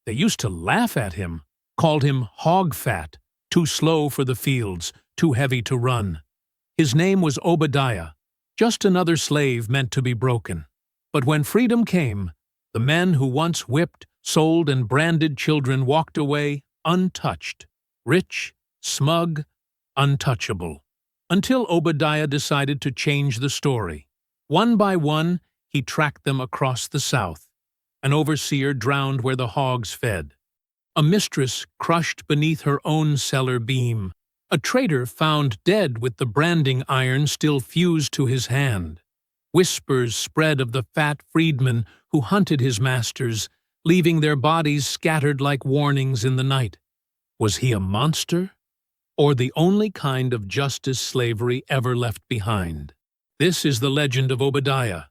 They used to laugh at him, called him hog fat, too slow for the fields, too heavy to run. His name was Obadiah, just another slave meant to be broken. But when freedom came, the men who once whipped, sold, and branded children walked away untouched, rich, smug, untouchable. Until Obadiah decided to change the story. One by one, he tracked them across the South. An overseer drowned where the hogs fed. A mistress crushed beneath her own cellar beam. A trader found dead with the branding iron still fused to his hand. Whispers spread of the fat freedmen who hunted his masters, leaving their bodies scattered like warnings in the night. Was he a monster? Or the only kind of justice slavery ever left behind? This is the legend of Obadiah,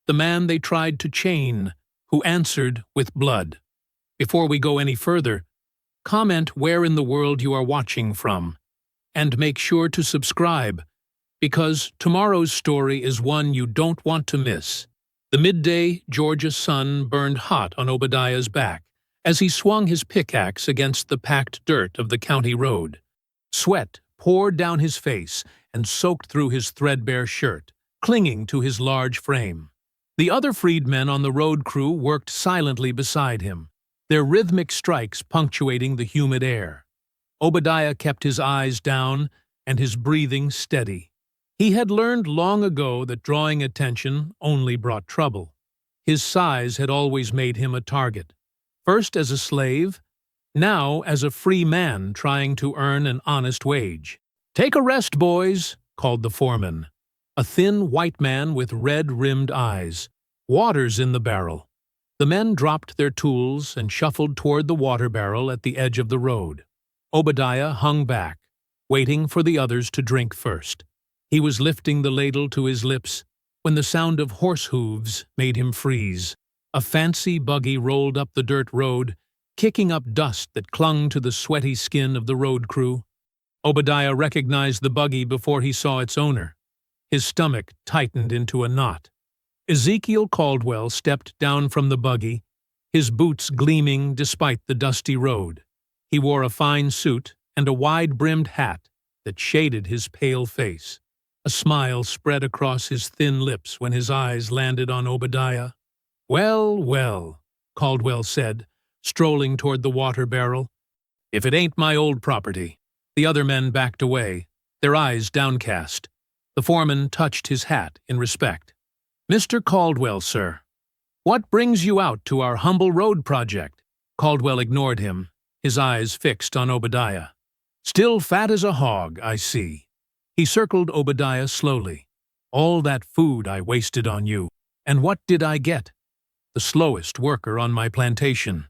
the man they tried to chain, who answered with blood. Before we go any further, comment where in the world you are watching from, and make sure to subscribe, because tomorrow's story is one you don't want to miss. The midday Georgia sun burned hot on Obadiah's back as he swung his pickaxe against the packed dirt of the county road. Sweat poured down his face and soaked through his threadbare shirt, clinging to his large frame. The other freedmen on the road crew worked silently beside him, their rhythmic strikes punctuating the humid air. Obadiah kept his eyes down and his breathing steady. He had learned long ago that drawing attention only brought trouble. His size had always made him a target, first as a slave, now as a free man trying to earn an honest wage. "Take a rest, boys," called the foreman, a thin white man with red-rimmed eyes. "Water's in the barrel." The men dropped their tools and shuffled toward the water barrel at the edge of the road. Obadiah hung back, waiting for the others to drink first. He was lifting the ladle to his lips when the sound of horse hooves made him freeze. A fancy buggy rolled up the dirt road, kicking up dust that clung to the sweaty skin of the road crew. Obadiah recognized the buggy before he saw its owner. His stomach tightened into a knot. Ezekiel Caldwell stepped down from the buggy, his boots gleaming despite the dusty road. He wore a fine suit and a wide-brimmed hat that shaded his pale face. A smile spread across his thin lips when his eyes landed on Obadiah. "Well, well," Caldwell said, strolling toward the water barrel. "If it ain't my old property." The other men backed away, their eyes downcast. The foreman touched his hat in respect. "Mr. Caldwell, sir, what brings you out to our humble road project?" Caldwell ignored him, his eyes fixed on Obadiah. "Still fat as a hog, I see." He circled Obadiah slowly. "All that food I wasted on you, and what did I get? The slowest worker on my plantation."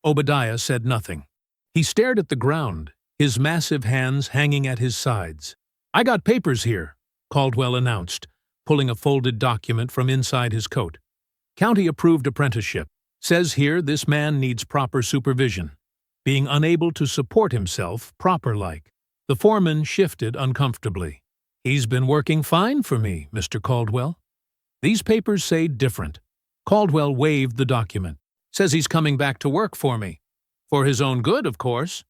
Obadiah said nothing. He stared at the ground, his massive hands hanging at his sides. "I got papers here," Caldwell announced, pulling a folded document from inside his coat. "County-approved apprenticeship. Says here this man needs proper supervision, being unable to support himself proper-like." The foreman shifted uncomfortably. "He's been working fine for me, Mr. Caldwell." "These papers say different." Caldwell waved the document. "Says he's coming back to work for me. For his own good, of course."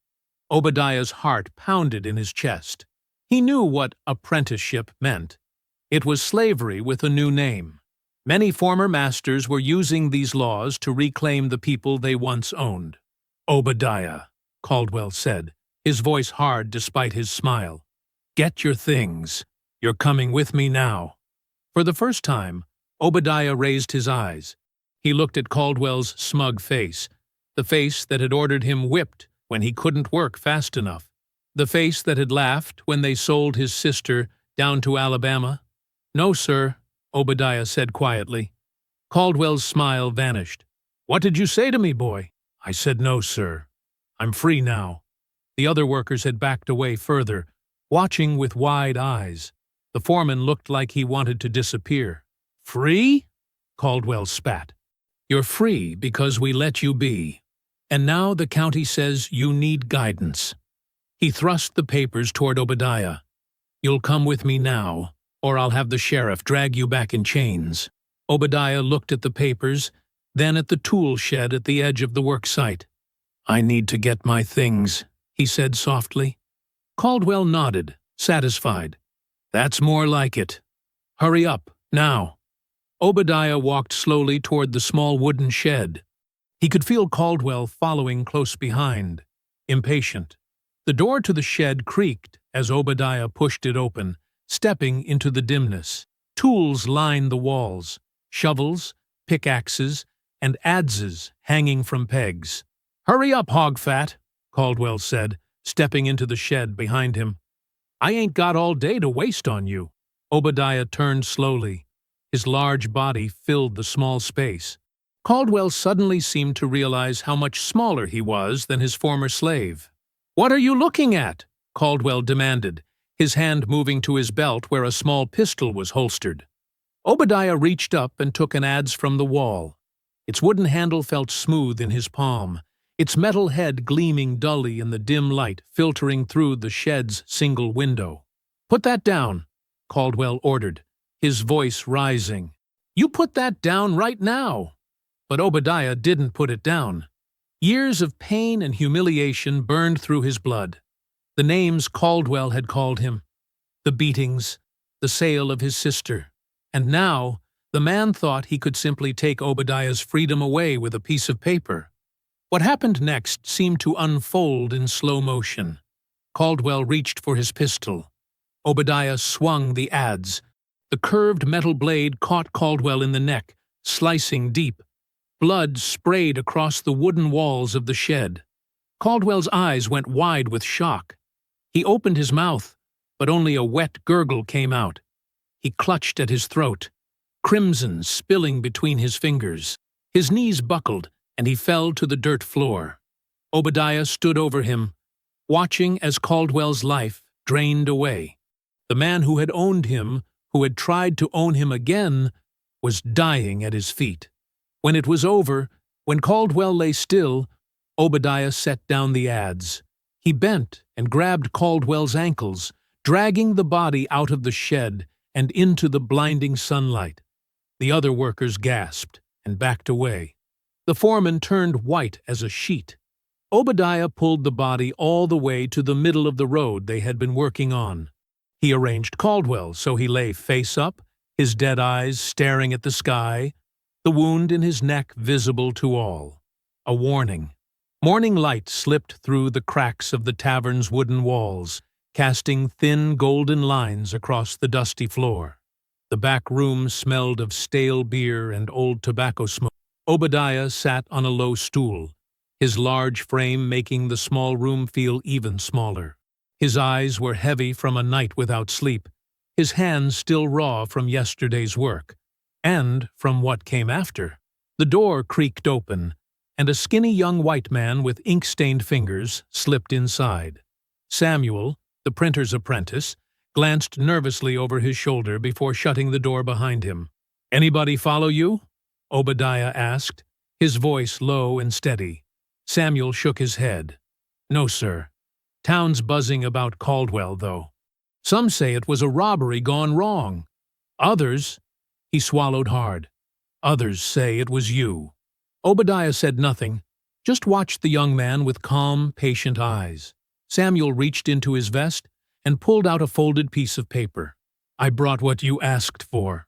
Obadiah's heart pounded in his chest. He knew what apprenticeship meant. It was slavery with a new name. Many former masters were using these laws to reclaim the people they once owned. "Obadiah," Caldwell said, his voice hard despite his smile. "Get your things. You're coming with me now." For the first time, Obadiah raised his eyes. He looked at Caldwell's smug face, the face that had ordered him whipped when he couldn't work fast enough, the face that had laughed when they sold his sister down to Alabama. "No, sir," Obadiah said quietly. Caldwell's smile vanished. "What did you say to me, boy?" "I said no, sir. I'm free now." The other workers had backed away further, watching with wide eyes. The foreman looked like he wanted to disappear. "Free?" Caldwell spat. "You're free because we let you be. And now the county says you need guidance." He thrust the papers toward Obadiah. "You'll come with me now, or I'll have the sheriff drag you back in chains." Obadiah looked at the papers, then at the tool shed at the edge of the work site. I need to get my things, he said softly. Caldwell nodded, satisfied. That's more like it. Hurry up, now. Obadiah walked slowly toward the small wooden shed. He could feel Caldwell following close behind, impatient. The door to the shed creaked as Obadiah pushed it open, stepping into the dimness. Tools lined the walls, shovels, pickaxes, and adzes hanging from pegs. Hurry up, Hogfat, Caldwell said, stepping into the shed behind him. I ain't got all day to waste on you. Obadiah turned slowly. His large body filled the small space. Caldwell suddenly seemed to realize how much smaller he was than his former slave. What are you looking at? Caldwell demanded, his hand moving to his belt where a small pistol was holstered. Obadiah reached up and took an adze from the wall. Its wooden handle felt smooth in his palm, its metal head gleaming dully in the dim light filtering through the shed's single window. Put that down, Caldwell ordered, his voice rising. You put that down right now. But Obadiah didn't put it down. Years of pain and humiliation burned through his blood. The names Caldwell had called him, the beatings, the sale of his sister, and now the man thought he could simply take Obadiah's freedom away with a piece of paper. What happened next seemed to unfold in slow motion. Caldwell reached for his pistol. Obadiah swung the adze. The curved metal blade caught Caldwell in the neck, slicing deep. Blood sprayed across the wooden walls of the shed. Caldwell's eyes went wide with shock. He opened his mouth, but only a wet gurgle came out. He clutched at his throat, crimson spilling between his fingers. His knees buckled, and he fell to the dirt floor. Obadiah stood over him, watching as Caldwell's life drained away. The man who had owned him, who had tried to own him again, was dying at his feet. When it was over, when Caldwell lay still, Obadiah set down the adze. He bent and grabbed Caldwell's ankles, dragging the body out of the shed and into the blinding sunlight. The other workers gasped and backed away. The foreman turned white as a sheet. Obadiah pulled the body all the way to the middle of the road they had been working on. He arranged Caldwell so he lay face up, his dead eyes staring at the sky, the wound in his neck visible to all. A warning. Morning light slipped through the cracks of the tavern's wooden walls, casting thin golden lines across the dusty floor. The back room smelled of stale beer and old tobacco smoke. Obadiah sat on a low stool, his large frame making the small room feel even smaller. His eyes were heavy from a night without sleep, his hands still raw from yesterday's work, and from what came after. The door creaked open, and a skinny young white man with ink-stained fingers slipped inside. Samuel, the printer's apprentice, glanced nervously over his shoulder before shutting the door behind him. "Anybody follow you?" Obadiah asked, his voice low and steady. Samuel shook his head. "No, sir. Town's buzzing about Caldwell, though. Some say it was a robbery gone wrong. Others—" He swallowed hard. "Others say it was you." Obadiah said nothing, just watched the young man with calm, patient eyes. Samuel reached into his vest and pulled out a folded piece of paper. "I brought what you asked for."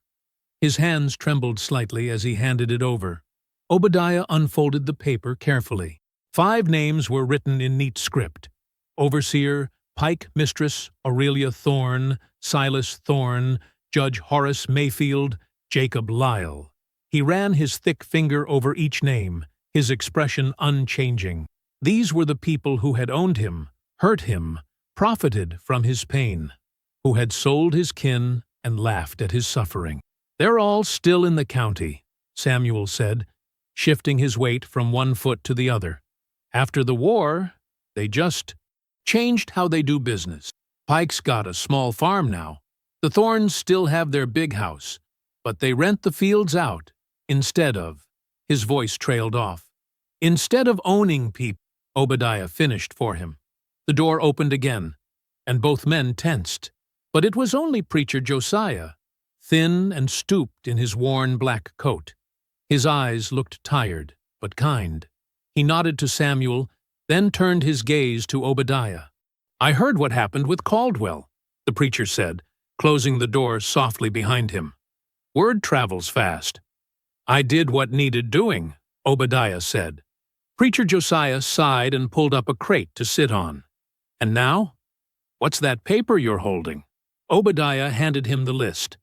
His hands trembled slightly as he handed it over. Obadiah unfolded the paper carefully. 5 names were written in neat script. Overseer Pike Mistress Aurelia Thorne, Silas Thorne, Judge Horace Mayfield, Jacob Lyle. He ran his thick finger over each name, his expression unchanging. These were the people who had owned him, hurt him, profited from his pain, who had sold his kin and laughed at his suffering. "They're all still in the county," Samuel said, shifting his weight from one foot to the other. "After the war, they just changed how they do business. Pike's got a small farm now. The Thorns still have their big house, but they rent the fields out instead of—" His voice trailed off. "Instead of owning people," Obadiah finished for him. The door opened again, and both men tensed. But it was only Preacher Josiah, thin and stooped in his worn black coat. His eyes looked tired, but kind. He nodded to Samuel then turned his gaze to Obadiah. "I heard what happened with Caldwell," the preacher said, closing the door softly behind him. "Word travels fast." "I did what needed doing," Obadiah said. Preacher Josiah sighed and pulled up a crate to sit on. "And now? What's that paper you're holding?" Obadiah handed him the list.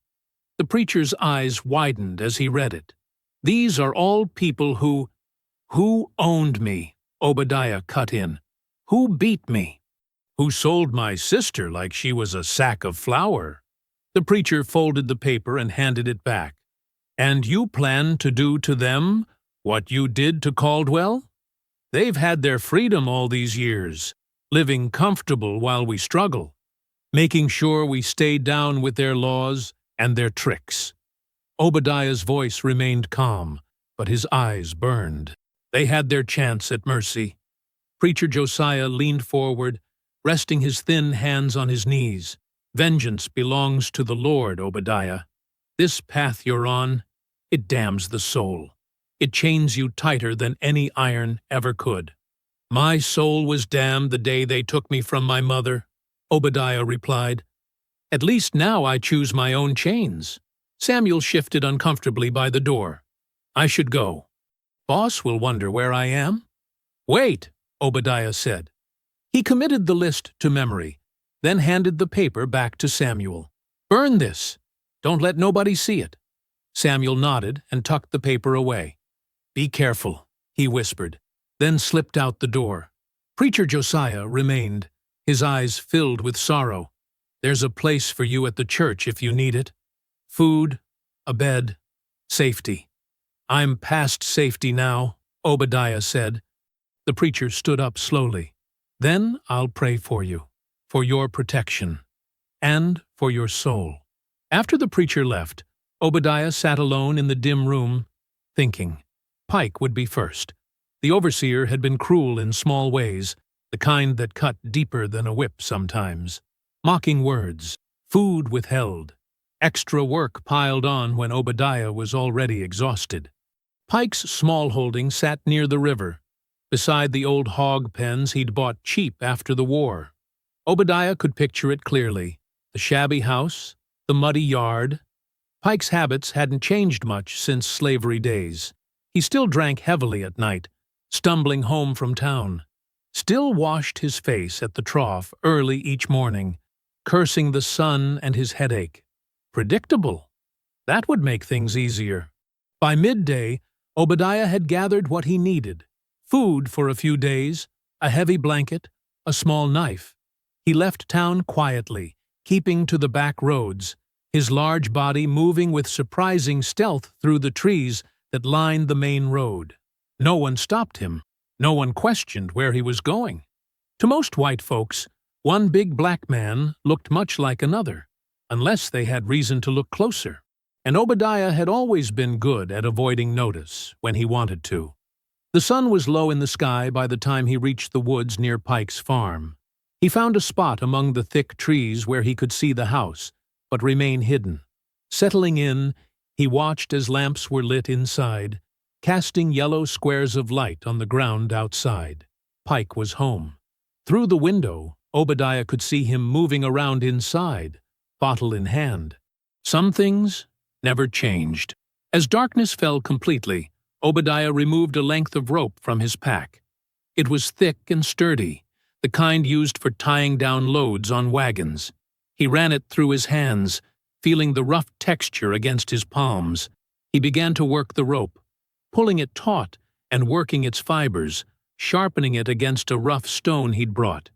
The preacher's eyes widened as he read it. "These are all people who owned me," Obadiah cut in. "Who beat me? Who sold my sister like she was a sack of flour?" The preacher folded the paper and handed it back. "And you plan to do to them what you did to Caldwell? They've had their freedom all these years, living comfortable while we struggle, making sure we stay down with their laws and their tricks." Obadiah's voice remained calm, but his eyes burned. "They had their chance at mercy." Preacher Josiah leaned forward, resting his thin hands on his knees. "Vengeance belongs to the Lord, Obadiah. This path you're on, it damns the soul. It chains you tighter than any iron ever could." "My soul was damned the day they took me from my mother," Obadiah replied. "At least now I choose my own chains." Samuel shifted uncomfortably by the door. "I should go. Boss will wonder where I am." "Wait," Obadiah said. He committed the list to memory, then handed the paper back to Samuel. "Burn this. Don't let nobody see it." Samuel nodded and tucked the paper away. "Be careful," he whispered, then slipped out the door. Preacher Josiah remained, his eyes filled with sorrow. "There's a place for you at the church if you need it. Food, a bed, safety." "I'm past safety now," Obadiah said. The preacher stood up slowly. "Then I'll pray for you, for your protection, and for your soul." After the preacher left, Obadiah sat alone in the dim room, thinking. Pike would be first. The overseer had been cruel in small ways, the kind that cut deeper than a whip sometimes. Mocking words, food withheld, extra work piled on when Obadiah was already exhausted. Pike's small holding sat near the river, beside the old hog pens he'd bought cheap after the war. Obadiah could picture it clearly, the shabby house, the muddy yard. Pike's habits hadn't changed much since slavery days. He still drank heavily at night, stumbling home from town, still washed his face at the trough early each morning, cursing the sun and his headache. Predictable. That would make things easier. By midday, Obadiah had gathered what he needed: food for a few days, a heavy blanket, a small knife. He left town quietly, keeping to the back roads, his large body moving with surprising stealth through the trees that lined the main road. No one stopped him. No one questioned where he was going. To most white folks, one big black man looked much like another, unless they had reason to look closer. And Obadiah had always been good at avoiding notice when he wanted to. The sun was low in the sky by the time he reached the woods near Pike's farm. He found a spot among the thick trees where he could see the house, but remain hidden. Settling in, he watched as lamps were lit inside, casting yellow squares of light on the ground outside. Pike was home. Through the window, Obadiah could see him moving around inside, bottle in hand. Some things never changed. As darkness fell completely, Obadiah removed a length of rope from his pack. It was thick and sturdy, the kind used for tying down loads on wagons. He ran it through his hands, feeling the rough texture against his palms. He began to work the rope, pulling it taut and working its fibers, sharpening it against a rough stone he'd brought.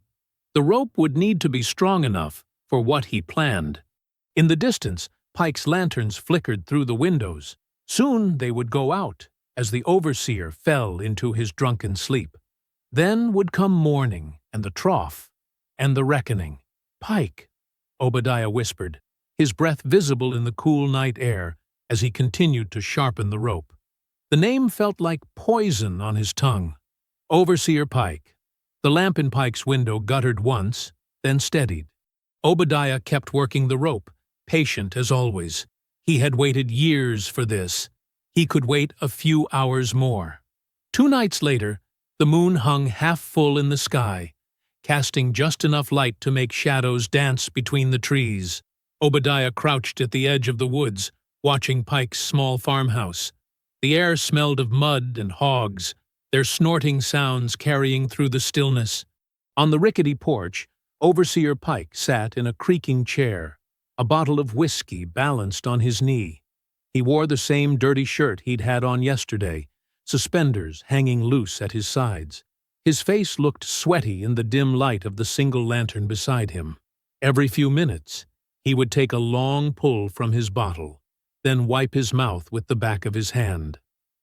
The rope would need to be strong enough for what he planned. In the distance, Pike's lanterns flickered through the windows. Soon they would go out, as the overseer fell into his drunken sleep. Then would come morning, and the trough, and the reckoning. "Pike," Obadiah whispered, his breath visible in the cool night air as he continued to sharpen the rope. The name felt like poison on his tongue. Overseer Pike. The lamp in Pike's window guttered once, then steadied. Obadiah kept working the rope, patient as always. He had waited years for this. He could wait a few hours more. 2 nights later, The moon hung half full in the sky, casting just enough light to make shadows dance between the trees. Obadiah crouched at the edge of the woods, watching Pike's small farmhouse. The air smelled of mud and hogs, their snorting sounds carrying through the stillness. On the rickety porch, Overseer Pike sat in a creaking chair, a bottle of whiskey balanced on his knee. He wore the same dirty shirt he'd had on yesterday, suspenders hanging loose at his sides. His face looked sweaty in the dim light of the single lantern beside him. Every few minutes, he would take a long pull from his bottle, then wipe his mouth with the back of his hand.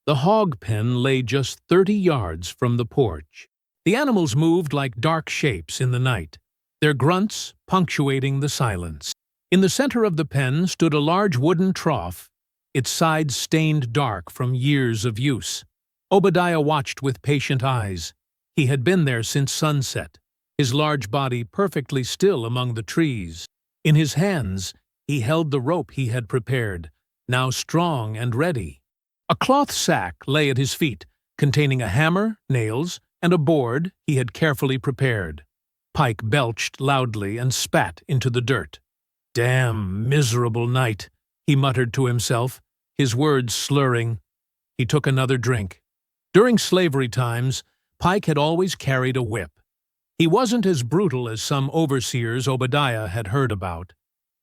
The hog pen lay just 30 yards from the porch. The animals moved like dark shapes in the night, their grunts punctuating the silence. In the center of the pen stood a large wooden trough, its sides stained dark from years of use. Obadiah watched with patient eyes. He had been there since sunset, his large body perfectly still among the trees. In his hands, he held the rope he had prepared, now strong and ready. A cloth sack lay at his feet, containing a hammer, nails, and a board he had carefully prepared. Pike belched loudly and spat into the dirt. "Damn miserable night," he muttered to himself, his words slurring. He took another drink. During slavery times, Pike had always carried a whip. He wasn't as brutal as some overseers Obadiah had heard about,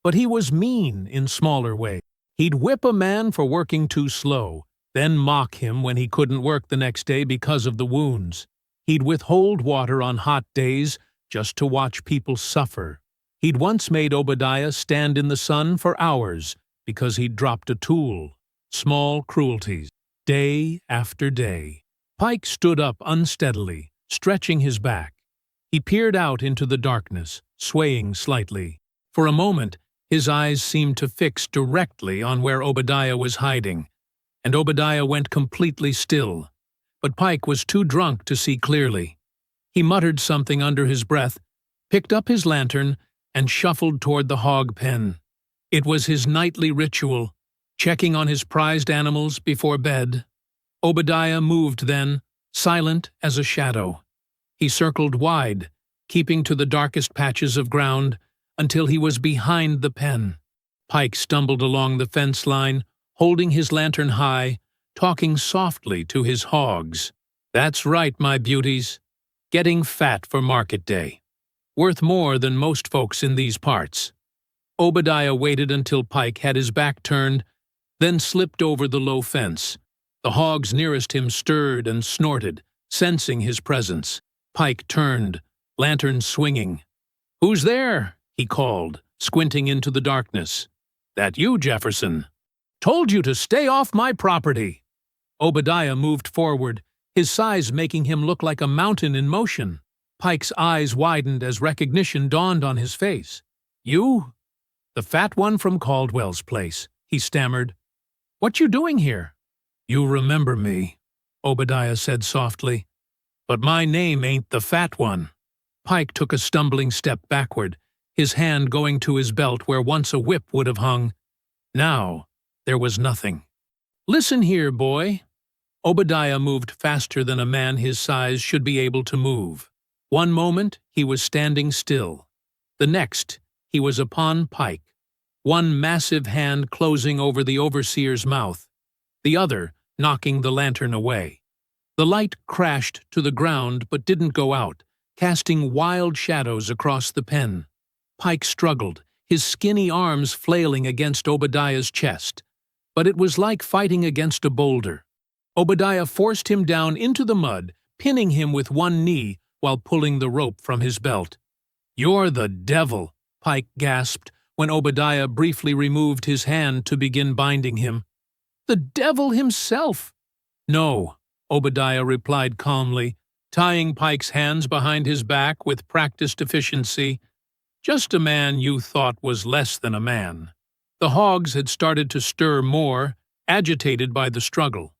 but he was mean in smaller ways. He'd whip a man for working too slow, then mock him when he couldn't work the next day because of the wounds. He'd withhold water on hot days just to watch people suffer. He'd once made Obadiah stand in the sun for hours because he'd dropped a tool. Small cruelties, day after day. Pike stood up unsteadily, stretching his back. He peered out into the darkness, swaying slightly. For a moment, his eyes seemed to fix directly on where Obadiah was hiding, and Obadiah went completely still. But Pike was too drunk to see clearly. He muttered something under his breath, picked up his lantern, and shuffled toward the hog pen. It was his nightly ritual, checking on his prized animals before bed. Obadiah moved then, silent as a shadow. He circled wide, keeping to the darkest patches of ground, until he was behind the pen. Pike stumbled along the fence line, holding his lantern high, talking softly to his hogs. "That's right, my beauties. Getting fat for market day. Worth more than most folks in these parts." Obadiah waited until Pike had his back turned, then slipped over the low fence. The hogs nearest him stirred and snorted, sensing his presence. Pike turned, lantern swinging. "Who's there?" he called, squinting into the darkness. "That you, Jefferson? Told you to stay off my property." Obadiah moved forward, his size making him look like a mountain in motion. Pike's eyes widened as recognition dawned on his face. "You? The fat one from Caldwell's place," he stammered. "What you doing here?" "You remember me," Obadiah said softly. "But my name ain't the fat one." Pike took a stumbling step backward, his hand going to his belt where once a whip would have hung. Now, there was nothing. "Listen here, boy." Obadiah moved faster than a man his size should be able to move. One moment, he was standing still. The next, he was upon Pike, one massive hand closing over the overseer's mouth, the other knocking the lantern away. The light crashed to the ground but didn't go out, casting wild shadows across the pen. Pike struggled, his skinny arms flailing against Obadiah's chest. But it was like fighting against a boulder. Obadiah forced him down into the mud, pinning him with one knee while pulling the rope from his belt. "You're the devil," Pike gasped when Obadiah briefly removed his hand to begin binding him. "The devil himself." "No," Obadiah replied calmly, tying Pike's hands behind his back with practiced efficiency. "Just a man you thought was less than a man." The hogs had started to stir more, agitated by the struggle.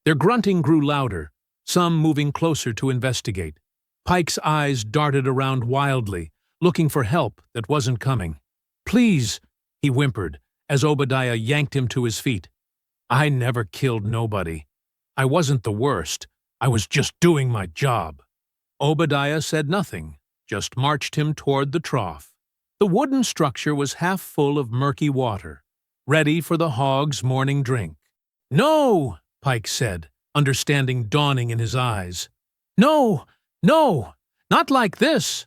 Their grunting grew louder, some moving closer to investigate. Pike's eyes darted around wildly, looking for help that wasn't coming. "Please," he whimpered, as Obadiah yanked him to his feet. "I never killed nobody. I wasn't the worst. I was just doing my job." Obadiah said nothing, just marched him toward the trough. The wooden structure was half full of murky water, ready for the hog's morning drink. "No," Pike said, understanding dawning in his eyes. "No, no, not like this."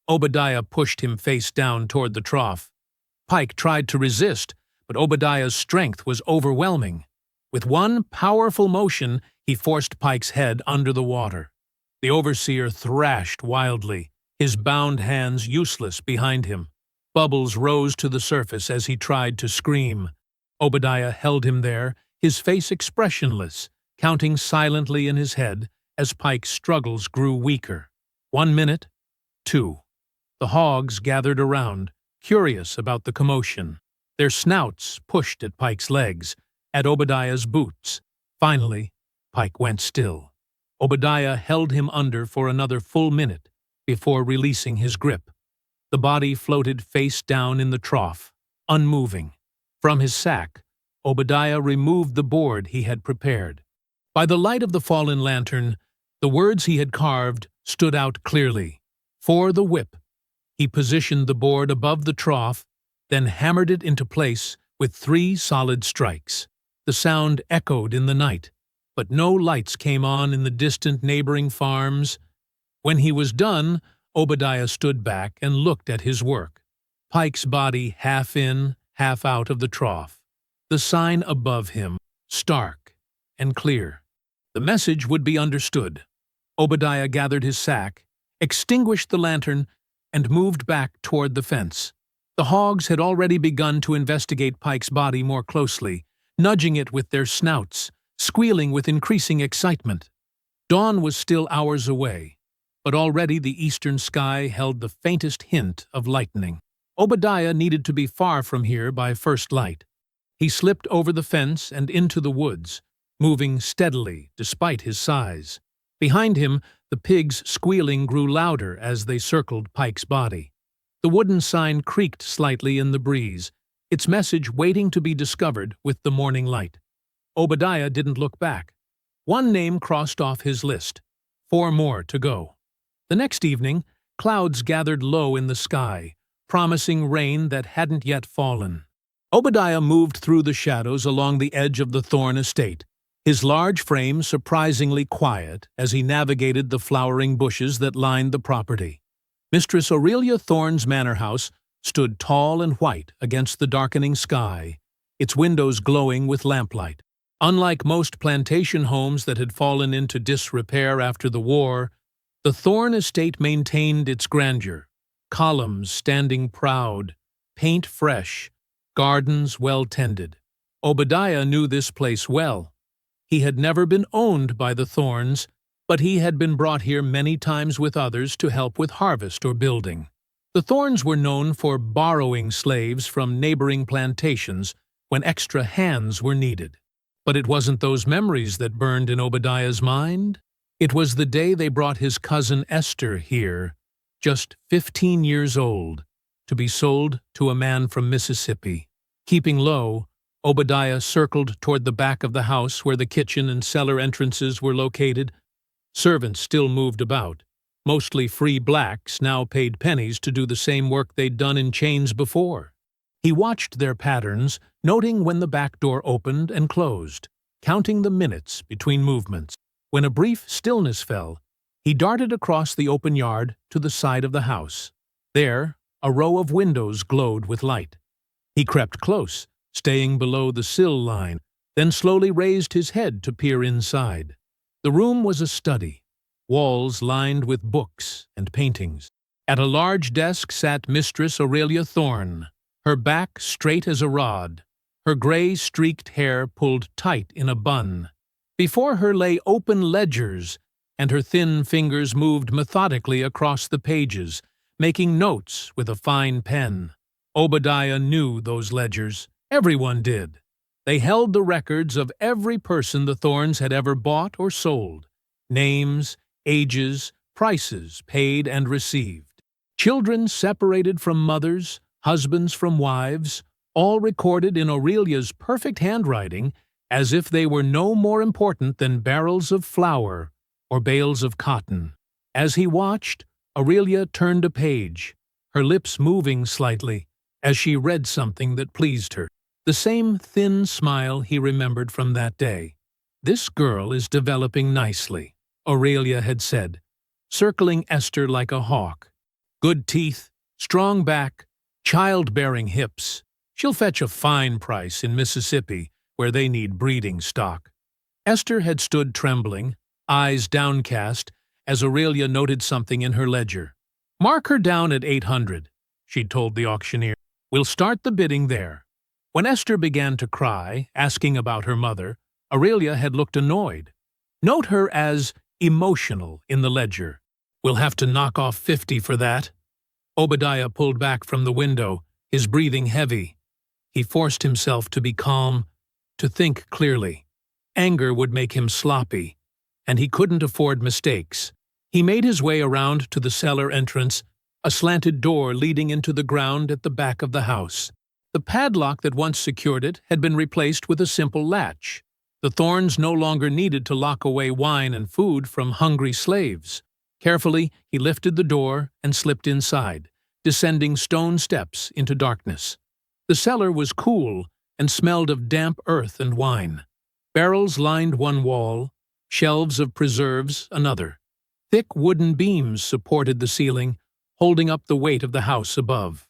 Obadiah pushed him face down toward the trough. Pike tried to resist, but Obadiah's strength was overwhelming. With one powerful motion, he forced Pike's head under the water. The overseer thrashed wildly, his bound hands useless behind him. Bubbles rose to the surface as he tried to scream. Obadiah held him there, his face expressionless, counting silently in his head as Pike's struggles grew weaker. 1 minute, 2. The hogs gathered around, curious about the commotion. Their snouts pushed at Pike's legs, at Obadiah's boots. Finally, Pike went still. Obadiah held him under for another full minute before releasing his grip. The body floated face down in the trough, unmoving. From his sack, Obadiah removed the board he had prepared. By the light of the fallen lantern, the words he had carved stood out clearly. "For the whip." He positioned the board above the trough, then hammered it into place with 3 solid strikes. The sound echoed in the night, but no lights came on in the distant neighboring farms. When he was done, Obadiah stood back and looked at his work. Pike's body half in, half out of the trough. The sign above him, stark and clear. The message would be understood. Obadiah gathered his sack, extinguished the lantern, and moved back toward the fence. The hogs had already begun to investigate Pike's body more closely, nudging it with their snouts, squealing with increasing excitement. Dawn was still hours away, but already the eastern sky held the faintest hint of lightning. Obadiah needed to be far from here by first light. He slipped over the fence and into the woods, moving steadily despite his size. Behind him, the pigs' squealing grew louder as they circled Pike's body. The wooden sign creaked slightly in the breeze, its message waiting to be discovered with the morning light. Obadiah didn't look back. 1 name crossed off his list. 4 more to go. The next evening, clouds gathered low in the sky, promising rain that hadn't yet fallen. Obadiah moved through the shadows along the edge of the Thorne estate, his large frame surprisingly quiet as he navigated the flowering bushes that lined the property. Mistress Aurelia Thorne's manor house stood tall and white against the darkening sky, its windows glowing with lamplight. Unlike most plantation homes that had fallen into disrepair after the war, the Thorne estate maintained its grandeur, columns standing proud, paint fresh, gardens well tended. Obadiah knew this place well. He had never been owned by the Thornes, but he had been brought here many times with others to help with harvest or building. The Thornes were known for borrowing slaves from neighboring plantations when extra hands were needed. But it wasn't those memories that burned in Obadiah's mind. It was the day they brought his cousin Esther here, just 15 years old, to be sold to a man from Mississippi. Keeping low, Obadiah circled toward the back of the house where the kitchen and cellar entrances were located. Servants still moved about. Mostly free blacks now paid pennies to do the same work they'd done in chains before. He watched their patterns, noting when the back door opened and closed, counting the minutes between movements. When a brief stillness fell, he darted across the open yard to the side of the house. There, a row of windows glowed with light. He crept close, staying below the sill line, then slowly raised his head to peer inside. The room was a study, walls lined with books and paintings. At a large desk sat Mistress Aurelia Thorne, her back straight as a rod, her gray streaked hair pulled tight in a bun. Before her lay open ledgers, and her thin fingers moved methodically across the pages, making notes with a fine pen. Obadiah knew those ledgers. Everyone did. They held the records of every person the Thornes had ever bought or sold. Names, ages, prices paid and received. Children separated from mothers, husbands from wives, all recorded in Aurelia's perfect handwriting as if they were no more important than barrels of flour or bales of cotton. As he watched, Aurelia turned a page, her lips moving slightly as she read something that pleased her. The same thin smile he remembered from that day. "This girl is developing nicely," Aurelia had said, circling Esther like a hawk. "Good teeth, strong back, childbearing hips. She'll fetch a fine price in Mississippi, where they need breeding stock." Esther had stood trembling, eyes downcast, as Aurelia noted something in her ledger. "Mark her down at 800, she'd told the auctioneer. "We'll start the bidding there." When Esther began to cry, asking about her mother, Aurelia had looked annoyed. "Note her as emotional in the ledger. We'll have to knock off 50 for that." Obadiah pulled back from the window, his breathing heavy. He forced himself to be calm, to think clearly. Anger would make him sloppy, and he couldn't afford mistakes. He made his way around to the cellar entrance, a slanted door leading into the ground at the back of the house. The padlock that once secured it had been replaced with a simple latch. The thorns no longer needed to lock away wine and food from hungry slaves. Carefully, he lifted the door and slipped inside, descending stone steps into darkness. The cellar was cool and smelled of damp earth and wine. Barrels lined one wall, shelves of preserves another. Thick wooden beams supported the ceiling, holding up the weight of the house above.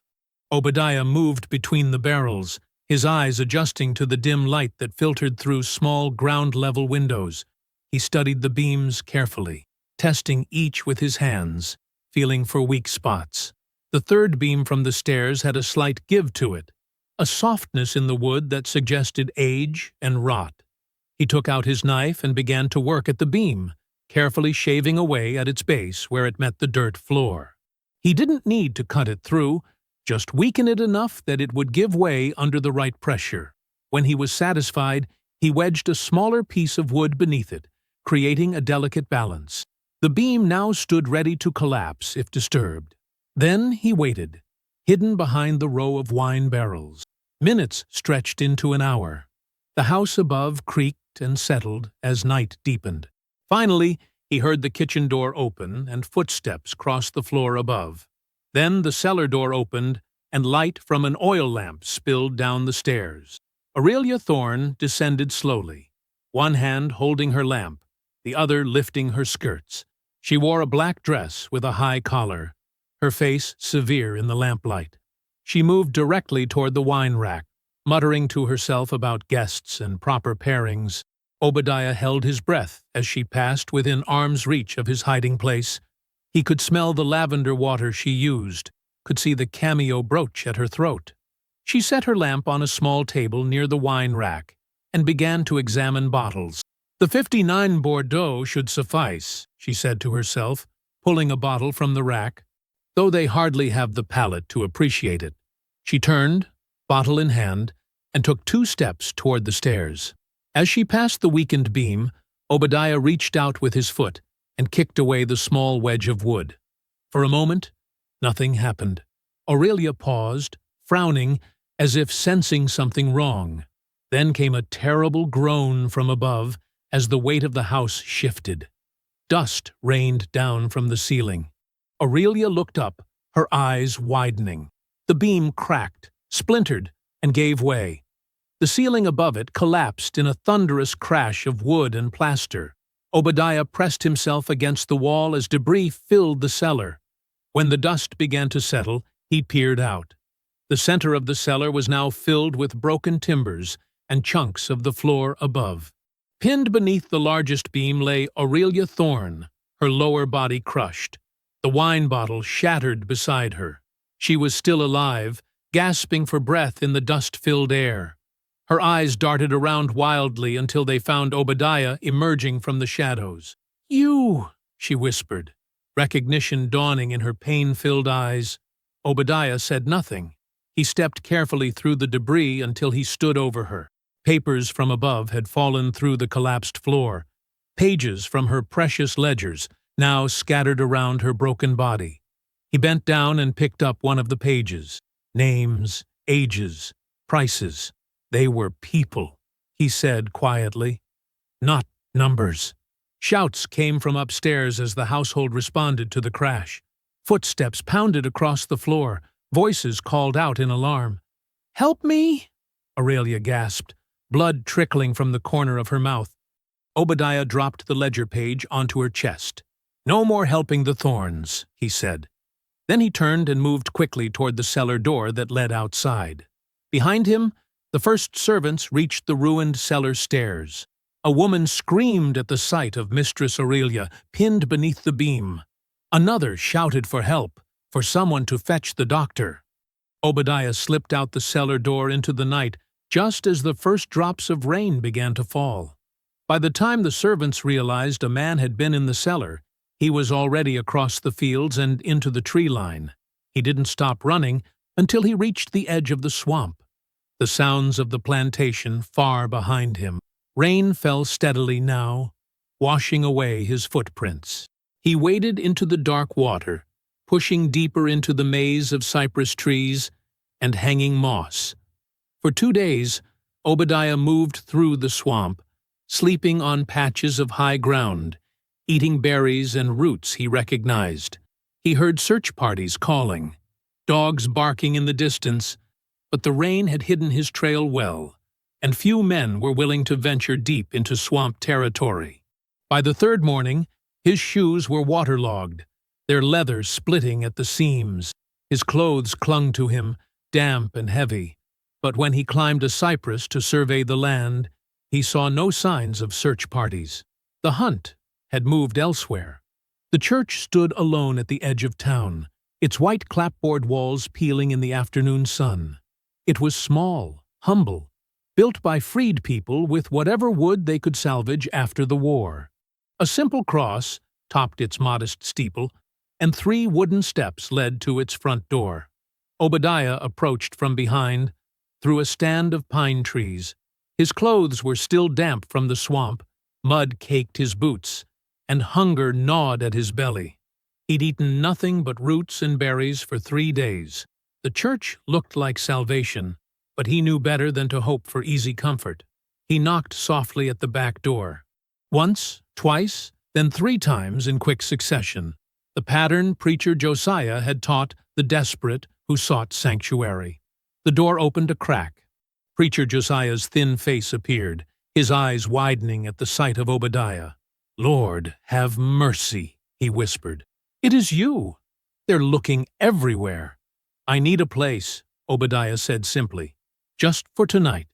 Obadiah moved between the barrels, his eyes adjusting to the dim light that filtered through small ground-level windows. He studied the beams carefully, testing each with his hands, feeling for weak spots. The third beam from the stairs had a slight give to it, a softness in the wood that suggested age and rot. He took out his knife and began to work at the beam, carefully shaving away at its base where it met the dirt floor. He didn't need to cut it through, just weaken it enough that it would give way under the right pressure. When he was satisfied, he wedged a smaller piece of wood beneath it, creating a delicate balance. The beam now stood ready to collapse if disturbed. Then he waited, hidden behind the row of wine barrels. Minutes stretched into an hour. The house above creaked and settled as night deepened. Finally, he heard the kitchen door open and footsteps cross the floor above. Then the cellar door opened and light from an oil lamp spilled down the stairs. Aurelia Thorne descended slowly, one hand holding her lamp, the other lifting her skirts. She wore a black dress with a high collar, her face severe in the lamplight. She moved directly toward the wine rack, muttering to herself about guests and proper pairings. Obadiah held his breath as she passed within arm's reach of his hiding place. He could smell the lavender water she used, could see the cameo brooch at her throat. She set her lamp on a small table near the wine rack and began to examine bottles. "The 59 Bordeaux should suffice," she said to herself, pulling a bottle from the rack, though they hardly have the palate to appreciate it. She turned, bottle in hand, and took 2 steps toward the stairs. As she passed the weakened beam, Obadiah reached out with his foot and kicked away the small wedge of wood. For a moment, nothing happened. Aurelia paused, frowning, as if sensing something wrong. Then came a terrible groan from above as the weight of the house shifted. Dust rained down from the ceiling. Aurelia looked up, her eyes widening. The beam cracked, splintered, and gave way. The ceiling above it collapsed in a thunderous crash of wood and plaster. Obadiah pressed himself against the wall as debris filled the cellar. When the dust began to settle, he peered out. The center of the cellar was now filled with broken timbers and chunks of the floor above. Pinned beneath the largest beam lay Aurelia Thorne, her lower body crushed. The wine bottle shattered beside her. She was still alive, gasping for breath in the dust-filled air. Her eyes darted around wildly until they found Obadiah emerging from the shadows. "You!" she whispered, recognition dawning in her pain-filled eyes. Obadiah said nothing. He stepped carefully through the debris until he stood over her. Papers from above had fallen through the collapsed floor, pages from her precious ledgers, now scattered around her broken body. He bent down and picked up one of the pages. Names, ages, prices. They were people, he said quietly. Not numbers. Shouts came from upstairs as the household responded to the crash. Footsteps pounded across the floor. Voices called out in alarm. "Help me!" Aurelia gasped, blood trickling from the corner of her mouth. Obadiah dropped the ledger page onto her chest. "No more helping the Thorns," he said. Then he turned and moved quickly toward the cellar door that led outside. Behind him, the first servants reached the ruined cellar stairs. A woman screamed at the sight of Mistress Aurelia pinned beneath the beam. Another shouted for help, for someone to fetch the doctor. Obadiah slipped out the cellar door into the night just as the first drops of rain began to fall. By the time the servants realized a man had been in the cellar, he was already across the fields and into the tree line. He didn't stop running until he reached the edge of the swamp, the sounds of the plantation far behind him. Rain fell steadily now, washing away his footprints. He waded into the dark water, pushing deeper into the maze of cypress trees and hanging moss. For 2 days, Obadiah moved through the swamp, sleeping on patches of high ground, eating berries and roots he recognized. He heard search parties calling, dogs barking in the distance, but the rain had hidden his trail well, and few men were willing to venture deep into swamp territory. By the third morning, his shoes were waterlogged, their leather splitting at the seams. His clothes clung to him, damp and heavy, but when he climbed a cypress to survey the land, he saw no signs of search parties. The hunt had moved elsewhere. The church stood alone at the edge of town, its white clapboard walls peeling in the afternoon sun. It was small, humble, built by freed people with whatever wood they could salvage after the war. A simple cross topped its modest steeple, and 3 wooden steps led to its front door. Obadiah approached from behind, through a stand of pine trees. His clothes were still damp from the swamp, mud caked his boots, and hunger gnawed at his belly. He'd eaten nothing but roots and berries for 3 days. The church looked like salvation, but he knew better than to hope for easy comfort. He knocked softly at the back door. Once, twice, then 3 times in quick succession. The pattern Preacher Josiah had taught the desperate who sought sanctuary. The door opened a crack. Preacher Josiah's thin face appeared, his eyes widening at the sight of Obadiah. "Lord, have mercy," he whispered. "It is you. They're looking everywhere." "I need a place," Obadiah said simply. "Just for tonight."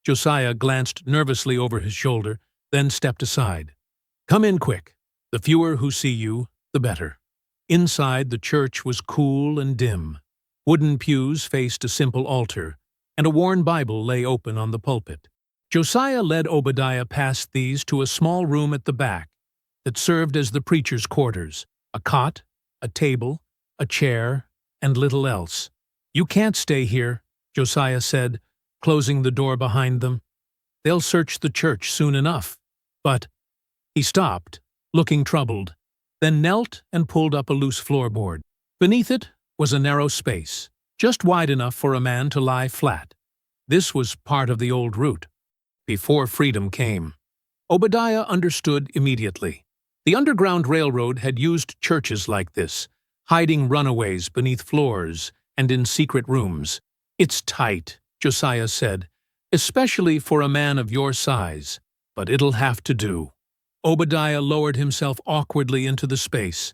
Josiah glanced nervously over his shoulder, then stepped aside. "Come in quick. The fewer who see you, the better." Inside, the church was cool and dim. Wooden pews faced a simple altar, and a worn Bible lay open on the pulpit. Josiah led Obadiah past these to a small room at the back that served as the preacher's quarters, a cot, a table, a chair, and little else. "You can't stay here," Josiah said, closing the door behind them. "They'll search the church soon enough." "But—" He stopped, looking troubled, then knelt and pulled up a loose floorboard. Beneath it was a narrow space, just wide enough for a man to lie flat. This was part of the old route, before freedom came. Obadiah understood immediately. The Underground Railroad had used churches like this, hiding runaways beneath floors and in secret rooms. "It's tight," Josiah said, "especially for a man of your size, but it'll have to do." Obadiah lowered himself awkwardly into the space.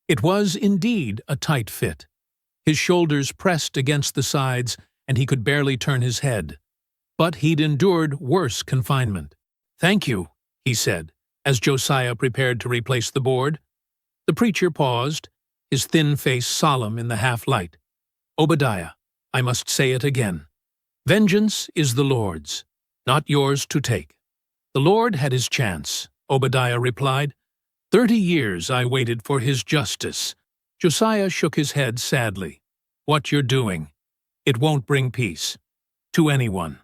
It was indeed a tight fit. His shoulders pressed against the sides, and he could barely turn his head. But he'd endured worse confinement. "Thank you," he said, as Josiah prepared to replace the board. The preacher paused, his thin face solemn in the half-light. "Obadiah, I must say it again. Vengeance is the Lord's, not yours to take." "The Lord had his chance," Obadiah replied. 30 years I waited for his justice." Josiah shook his head sadly. "What you're doing, it won't bring peace. To anyone."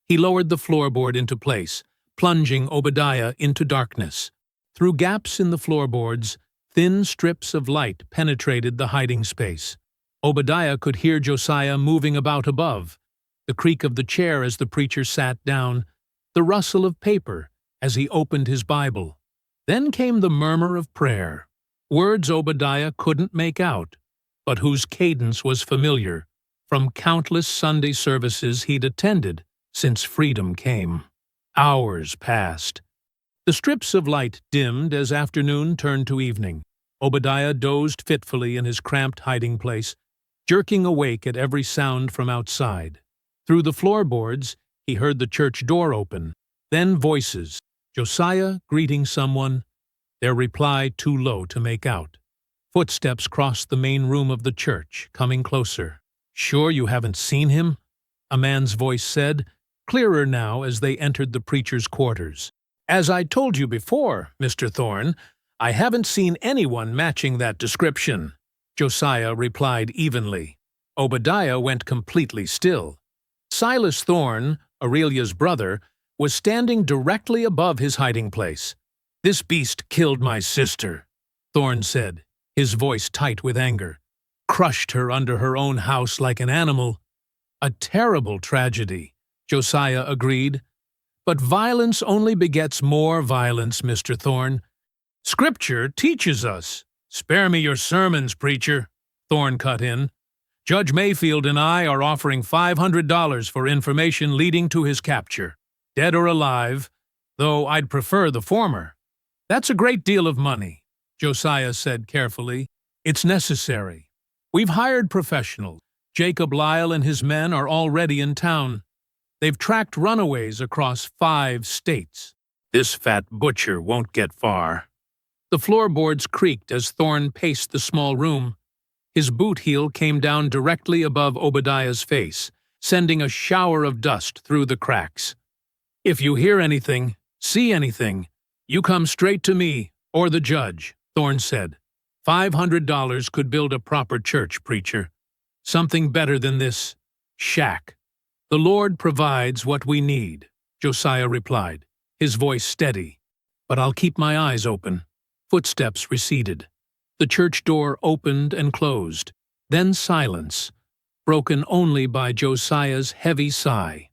He lowered the floorboard into place, plunging Obadiah into darkness. Through gaps in the floorboards, thin strips of light penetrated the hiding space. Obadiah could hear Josiah moving about above, the creak of the chair as the preacher sat down, the rustle of paper as he opened his Bible. Then came the murmur of prayer, words Obadiah couldn't make out, but whose cadence was familiar from countless Sunday services he'd attended since freedom came. Hours passed. The strips of light dimmed as afternoon turned to evening. Obadiah dozed fitfully in his cramped hiding place, jerking awake at every sound from outside. Through the floorboards, he heard the church door open, then voices, Josiah greeting someone, their reply too low to make out. Footsteps crossed the main room of the church, coming closer. "Sure you haven't seen him?" a man's voice said, clearer now as they entered the preacher's quarters. "As I told you before, Mr. Thorne, I haven't seen anyone matching that description," Josiah replied evenly. Obadiah went completely still. Silas Thorne, Aurelia's brother, was standing directly above his hiding place. "This beast killed my sister," Thorne said, his voice tight with anger. "Crushed her under her own house like an animal." "A terrible tragedy," Josiah agreed. "But violence only begets more violence, Mr. Thorne. Scripture teaches us." "Spare me your sermons, preacher," Thorne cut in. "Judge Mayfield and I are offering $500 for information leading to his capture, dead or alive, though I'd prefer the former." "That's a great deal of money," Josiah said carefully. "It's necessary. We've hired professionals. Jacob Lyle and his men are already in town. They've tracked runaways across 5 states. This fat butcher won't get far." The floorboards creaked as Thorne paced the small room. His boot heel came down directly above Obadiah's face, sending a shower of dust through the cracks. "If you hear anything, see anything, you come straight to me or the judge," Thorne said. $500 could build a proper church, preacher. Something better than this shack. "The Lord provides what we need," Josiah replied, his voice steady. "But I'll keep my eyes open." Footsteps receded. The church door opened and closed. Then silence, broken only by Josiah's heavy sigh.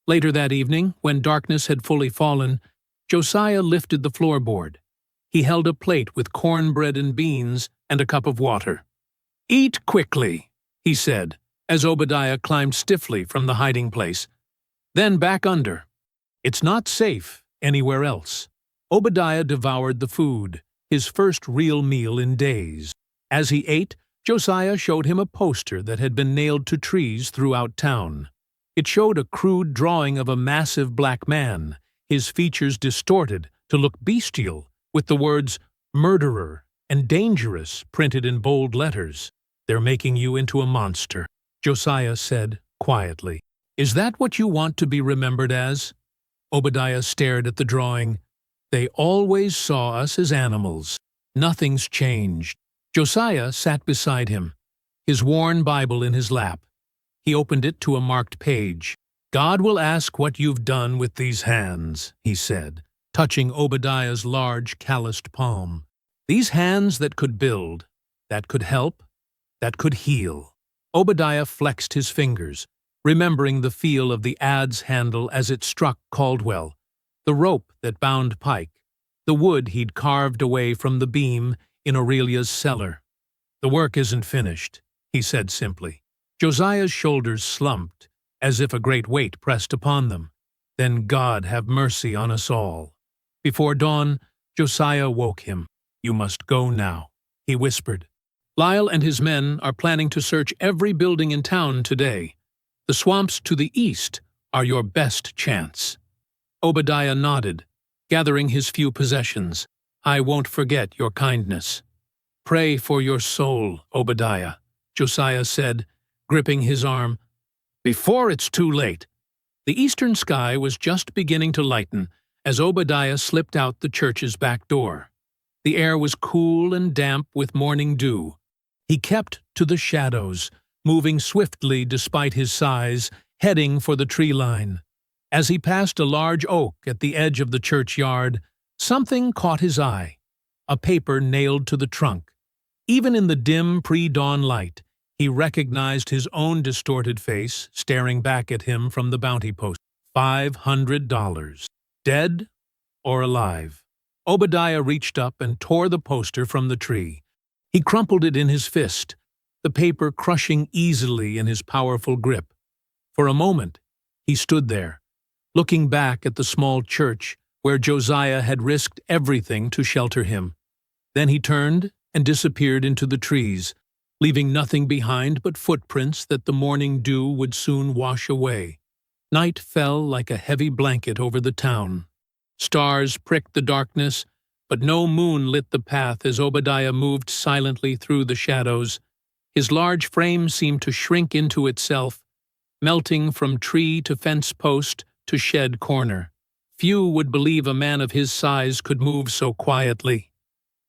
Later that evening, when darkness had fully fallen, Josiah lifted the floorboard. He held a plate with cornbread and beans and a cup of water. "Eat quickly," he said, as Obadiah climbed stiffly from the hiding place. "Then back under. It's not safe anywhere else." Obadiah devoured the food, his first real meal in days. As he ate, Josiah showed him a poster that had been nailed to trees throughout town. It showed a crude drawing of a massive black man, his features distorted to look bestial, with the words "murderer" and "dangerous" printed in bold letters. "They're making you into a monster," Josiah said quietly. "Is that what you want to be remembered as?" Obadiah stared at the drawing. "They always saw us as animals. Nothing's changed." Josiah sat beside him, his worn Bible in his lap. He opened it to a marked page. "God will ask what you've done with these hands," he said, touching Obadiah's large, calloused palm. "These hands that could build, that could help, that could heal." Obadiah flexed his fingers, remembering the feel of the adze handle as it struck Caldwell, the rope that bound Pike, the wood he'd carved away from the beam in Aurelia's cellar. "The work isn't finished," he said simply. Josiah's shoulders slumped, as if a great weight pressed upon them. "Then God have mercy on us all." Before dawn, Josiah woke him. "You must go now," he whispered. "Lyle and his men are planning to search every building in town today. The swamps to the east are your best chance." Obadiah nodded, gathering his few possessions. "I won't forget your kindness." "Pray for your soul, Obadiah," Josiah said, gripping his arm. "Before it's too late." The eastern sky was just beginning to lighten as Obadiah slipped out the church's back door. The air was cool and damp with morning dew. He kept to the shadows, moving swiftly despite his size, heading for the tree line. As he passed a large oak at the edge of the churchyard, something caught his eye, a paper nailed to the trunk. Even in the dim pre-dawn light, he recognized his own distorted face staring back at him from the bounty post. $500. Dead or alive? Obadiah reached up and tore the poster from the tree. He crumpled it in his fist, the paper crushing easily in his powerful grip. For a moment, he stood there, looking back at the small church where Josiah had risked everything to shelter him. Then he turned and disappeared into the trees, leaving nothing behind but footprints that the morning dew would soon wash away. Night fell like a heavy blanket over the town. Stars pricked the darkness, but no moon lit the path as Obadiah moved silently through the shadows. His large frame seemed to shrink into itself, melting from tree to fence post to shed corner. Few would believe a man of his size could move so quietly.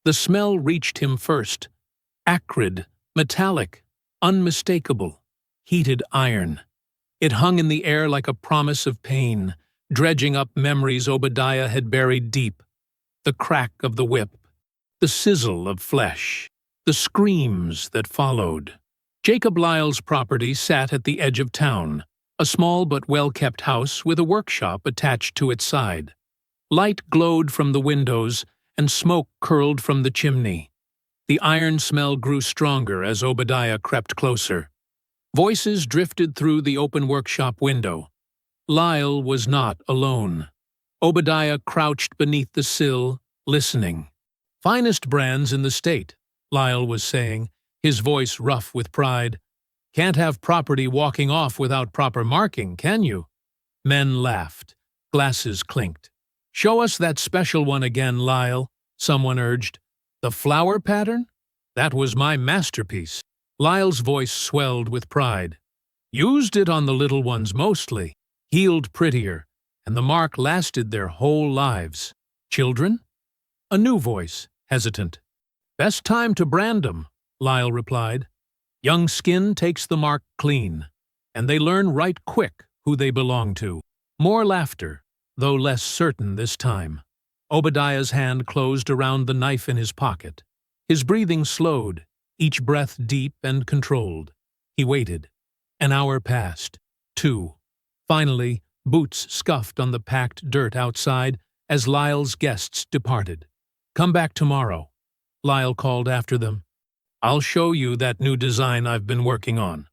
The smell reached him first, acrid, metallic, unmistakable, heated iron. It hung in the air like a promise of pain, dredging up memories Obadiah had buried deep. The crack of the whip, the sizzle of flesh, the screams that followed. Jacob Lyle's property sat at the edge of town, a small but well-kept house with a workshop attached to its side. Light glowed from the windows, and smoke curled from the chimney. The iron smell grew stronger as Obadiah crept closer. Voices drifted through the open workshop window. Lyle was not alone. Obadiah crouched beneath the sill, listening. "Finest brands in the state," Lyle was saying, his voice rough with pride. "Can't have property walking off without proper marking, can you?" Men laughed. Glasses clinked. "Show us that special one again, Lyle," someone urged. "The flower pattern? That was my masterpiece." Lyle's voice swelled with pride. "Used it on the little ones mostly. Healed prettier, and the mark lasted their whole lives." "Children?" A new voice, hesitant. "Best time to brand 'em," Lyle replied. "Young skin takes the mark clean, and they learn right quick who they belong to." More laughter, though less certain this time. Obadiah's hand closed around the knife in his pocket. His breathing slowed, each breath deep and controlled. He waited. An hour passed. 2. Finally, boots scuffed on the packed dirt outside as Lyle's guests departed. "Come back tomorrow," Lyle called after them. "I'll show you that new design I've been working on."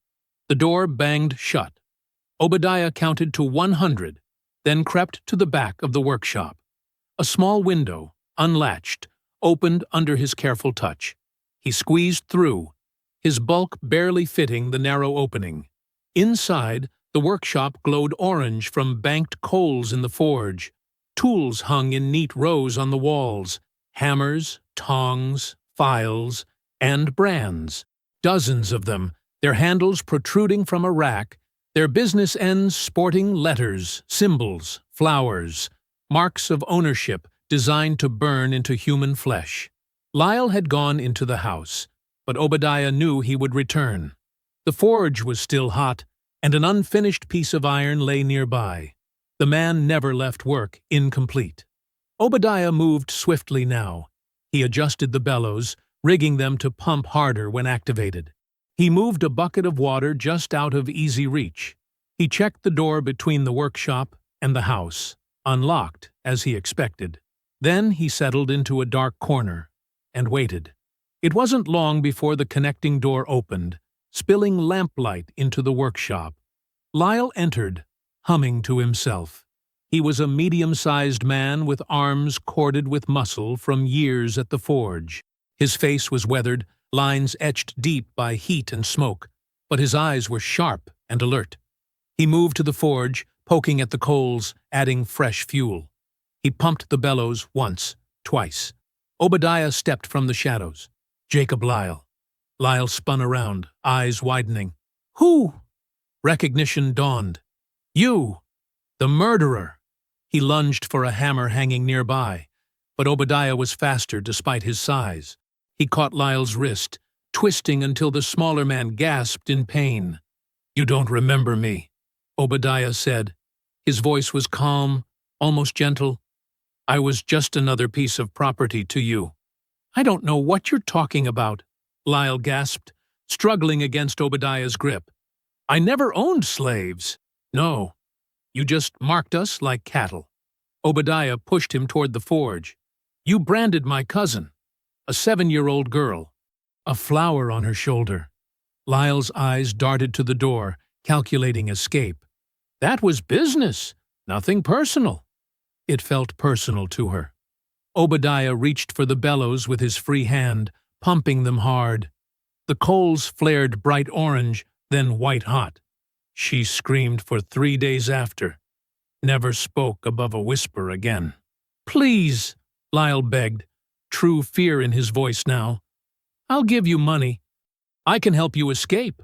The door banged shut. Obadiah counted to 100, then crept to the back of the workshop. A small window, unlatched, opened under his careful touch. He squeezed through, his bulk barely fitting the narrow opening. Inside, the workshop glowed orange from banked coals in the forge. Tools hung in neat rows on the walls: hammers, tongs, files, and brands. Dozens of them, their handles protruding from a rack, their business ends sporting letters, symbols, flowers, marks of ownership designed to burn into human flesh. Lyle had gone into the house, but Obadiah knew he would return. The forge was still hot, and an unfinished piece of iron lay nearby. The man never left work incomplete. Obadiah moved swiftly now. He adjusted the bellows, rigging them to pump harder when activated. He moved a bucket of water just out of easy reach. He checked the door between the workshop and the house, unlocked, as he expected. Then he settled into a dark corner and waited. It wasn't long before the connecting door opened, spilling lamplight into the workshop. Lyle entered, humming to himself. He was a medium-sized man with arms corded with muscle from years at the forge. His face was weathered, lines etched deep by heat and smoke, but his eyes were sharp and alert. He moved to the forge, poking at the coals, adding fresh fuel. He pumped the bellows once, twice. Obadiah stepped from the shadows. "Jacob Lyle." Lyle spun around, eyes widening. "Who?" Recognition dawned. "You! The murderer!" He lunged for a hammer hanging nearby, but Obadiah was faster despite his size. He caught Lyle's wrist, twisting until the smaller man gasped in pain. "You don't remember me," Obadiah said. His voice was calm, almost gentle. "I was just another piece of property to you." "I don't know what you're talking about," Lyle gasped, struggling against Obadiah's grip. "I never owned slaves." "No, you just marked us like cattle." Obadiah pushed him toward the forge. You branded my cousin, a 7-year-old girl, a flower on her shoulder. Lyle's eyes darted to the door, calculating escape. That was business, nothing personal. It felt personal to her. Obadiah reached for the bellows with his free hand, pumping them hard. The coals flared bright orange, then white-hot. She screamed for 3 days after, never spoke above a whisper again. "Please," Lyle begged, true fear in his voice now. "I'll give you money. I can help you escape."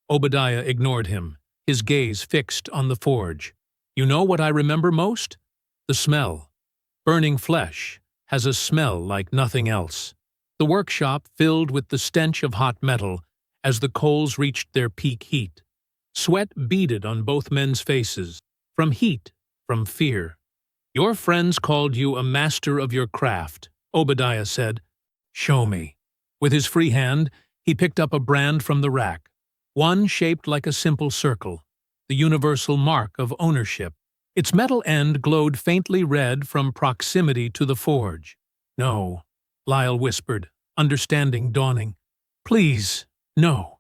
Obadiah ignored him, his gaze fixed on the forge. "You know what I remember most? The smell. Burning flesh has a smell like nothing else." The workshop filled with the stench of hot metal as the coals reached their peak heat. Sweat beaded on both men's faces, from heat, from fear. "Your friends called you a master of your craft," Obadiah said. "Show me." With his free hand, he picked up a brand from the rack, one shaped like a simple circle, the universal mark of ownership. Its metal end glowed faintly red from proximity to the forge. "No," Lyle whispered, understanding dawning. "Please, no."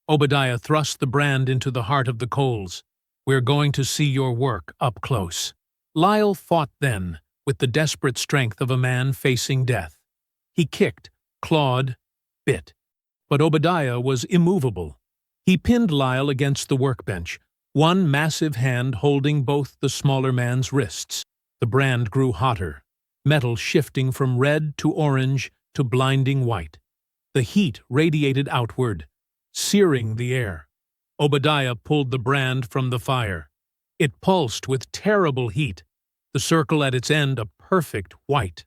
Obadiah thrust the brand into the heart of the coals. "We're going to see your work up close." Lyle fought then, with the desperate strength of a man facing death. He kicked, clawed, bit. But Obadiah was immovable. He pinned Lyle against the workbench, one massive hand holding both the smaller man's wrists. The brand grew hotter, metal shifting from red to orange to blinding white. The heat radiated outward, searing the air. Obadiah pulled the brand from the fire. It pulsed with terrible heat, the circle at its end a perfect white.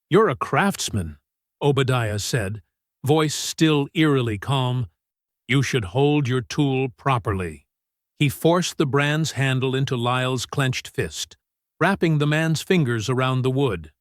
"You're a craftsman," Obadiah said, voice still eerily calm. "You should hold your tool properly." He forced the brand's handle into Lyle's clenched fist, wrapping the man's fingers around the wood.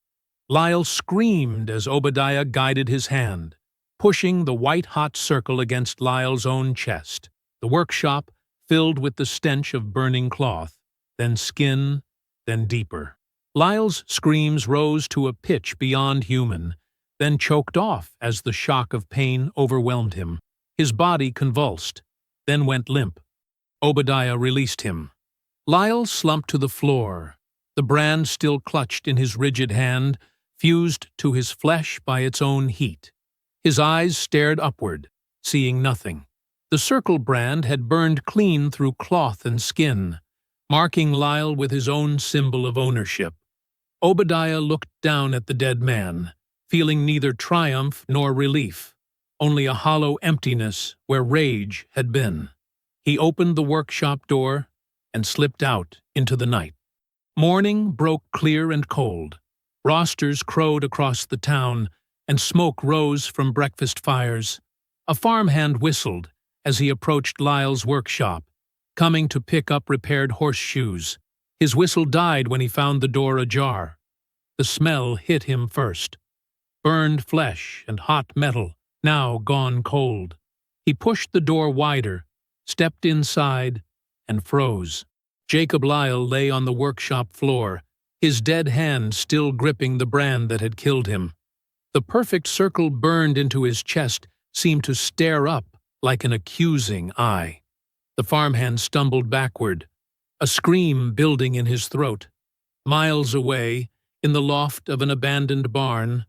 Lyle screamed as Obadiah guided his hand, pushing the white-hot circle against Lyle's own chest. The workshop filled with the stench of burning cloth, then skin, then deeper. Lyle's screams rose to a pitch beyond human, then choked off as the shock of pain overwhelmed him. His body convulsed, then went limp. Obadiah released him. Lyle slumped to the floor, the brand still clutched in his rigid hand, fused to his flesh by its own heat. His eyes stared upward, seeing nothing. The circle brand had burned clean through cloth and skin, marking Lyle with his own symbol of ownership. Obadiah looked down at the dead man, feeling neither triumph nor relief, only a hollow emptiness where rage had been. He opened the workshop door and slipped out into the night. Morning broke clear and cold. Roosters crowed across the town, and smoke rose from breakfast fires. A farmhand whistled as he approached Lyle's workshop, coming to pick up repaired horseshoes. His whistle died when he found the door ajar. The smell hit him first. Burned flesh and hot metal, now gone cold. He pushed the door wider, stepped inside, and froze. Jacob Lyle lay on the workshop floor, his dead hand still gripping the brand that had killed him. The perfect circle burned into his chest seemed to stare up like an accusing eye. The farmhand stumbled backward, a scream building in his throat. Miles away, in the loft of an abandoned barn,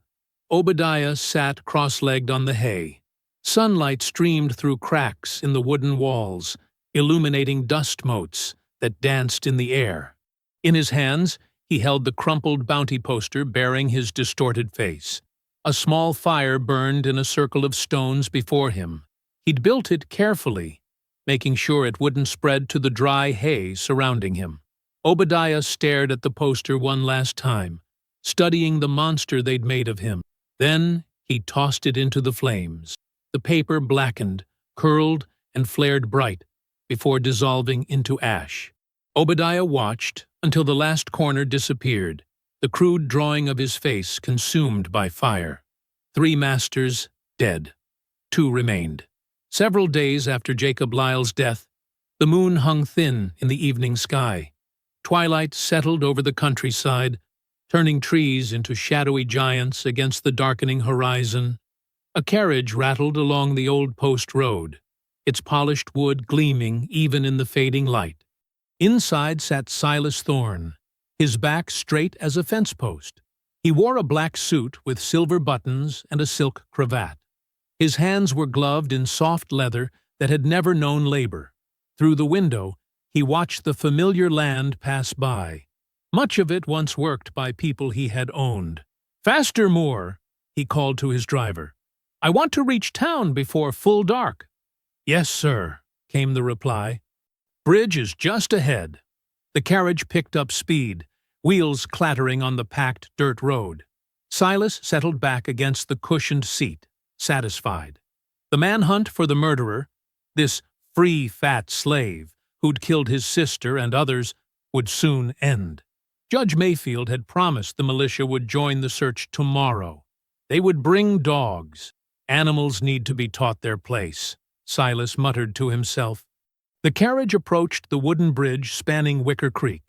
Obadiah sat cross-legged on the hay. Sunlight streamed through cracks in the wooden walls, illuminating dust motes that danced in the air. In his hands, he held the crumpled bounty poster bearing his distorted face. A small fire burned in a circle of stones before him. He'd built it carefully, making sure it wouldn't spread to the dry hay surrounding him. Obadiah stared at the poster one last time, studying the monster they'd made of him. Then he tossed it into the flames. The paper blackened, curled, and flared bright before dissolving into ash. Obadiah watched until the last corner disappeared, the crude drawing of his face consumed by fire. 3 masters dead. 2 remained. Several days after Jacob Lyle's death, the moon hung thin in the evening sky. Twilight settled over the countryside, turning trees into shadowy giants against the darkening horizon. A carriage rattled along the old post road, its polished wood gleaming even in the fading light. Inside sat Silas Thorne, his back straight as a fence post. He wore a black suit with silver buttons and a silk cravat. His hands were gloved in soft leather that had never known labor. Through the window, he watched the familiar land pass by, much of it once worked by people he had owned. "Faster, Moore," he called to his driver. "I want to reach town before full dark." "Yes, sir," came the reply. "Bridge is just ahead." The carriage picked up speed, wheels clattering on the packed dirt road. Silas settled back against the cushioned seat, satisfied. The manhunt for the murderer, this free fat slave who'd killed his sister and others, would soon end. Judge Mayfield had promised the militia would join the search tomorrow. They would bring dogs. Animals need to be taught their place, Silas muttered to himself. The carriage approached the wooden bridge spanning Wicker Creek.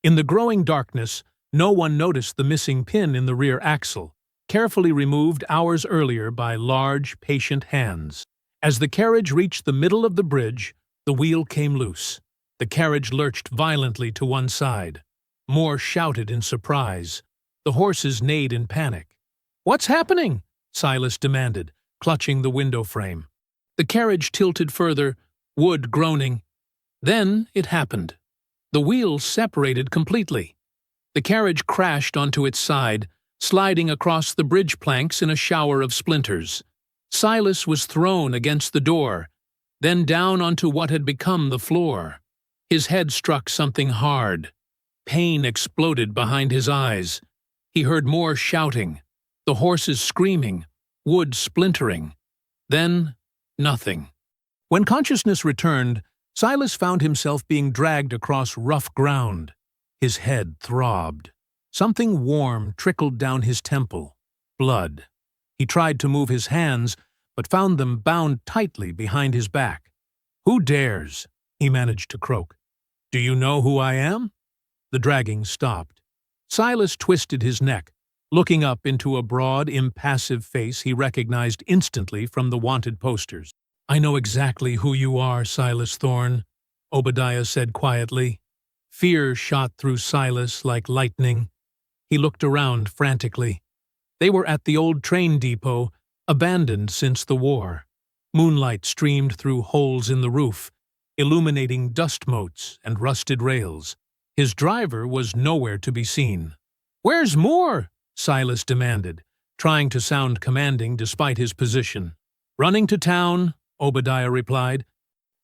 In the growing darkness, no one noticed the missing pin in the rear axle, carefully removed hours earlier by large, patient hands. As the carriage reached the middle of the bridge, the wheel came loose. The carriage lurched violently to one side. Moore shouted in surprise. The horses neighed in panic. "What's happening?" Silas demanded, clutching the window frame. The carriage tilted further, wood groaning. Then it happened. The wheels separated completely. The carriage crashed onto its side, sliding across the bridge planks in a shower of splinters. Silas was thrown against the door, then down onto what had become the floor. His head struck something hard. Pain exploded behind his eyes. He heard Moore shouting, the horses screaming, wood splintering. Then, nothing. When consciousness returned, Silas found himself being dragged across rough ground. His head throbbed. Something warm trickled down his temple. Blood. He tried to move his hands, but found them bound tightly behind his back. "Who dares?" he managed to croak. "Do you know who I am?" The dragging stopped. Silas twisted his neck, looking up into a broad, impassive face he recognized instantly from the wanted posters. "I know exactly who you are, Silas Thorne," Obadiah said quietly. Fear shot through Silas like lightning. He looked around frantically. They were at the old train depot, abandoned since the war. Moonlight streamed through holes in the roof, illuminating dust motes and rusted rails. His driver was nowhere to be seen. "Where's Moore?" Silas demanded, trying to sound commanding despite his position. "Running to town," Obadiah replied.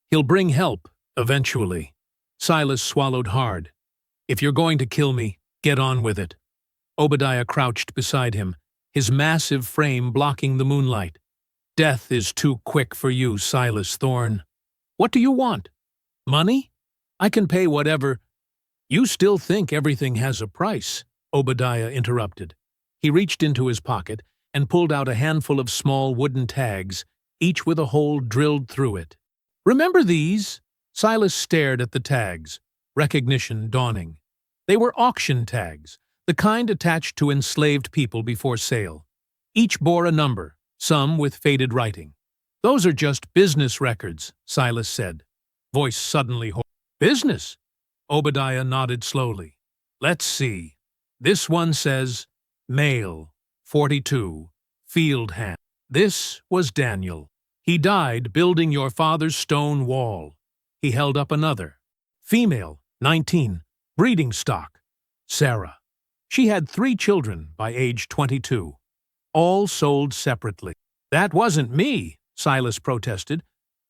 "He'll bring help, eventually." Silas swallowed hard. "If you're going to kill me, get on with it." Obadiah crouched beside him, his massive frame blocking the moonlight. "Death is too quick for you, Silas Thorne." "What do you want? Money? I can pay whatever—" "You still think everything has a price," Obadiah interrupted. He reached into his pocket and pulled out a handful of small wooden tags, each with a hole drilled through it. "Remember these?" Silas stared at the tags, recognition dawning. They were auction tags, the kind attached to enslaved people before sale. Each bore a number, some with faded writing. "Those are just business records," Silas said, voice suddenly hoarse. "Business?" Obadiah nodded slowly. "Let's see. This one says, male, 42, field hand. This was Daniel. He died building your father's stone wall." He held up another. "Female, 19, breeding stock, Sarah. She had 3 children by age 22. All sold separately." "That wasn't me," Silas protested.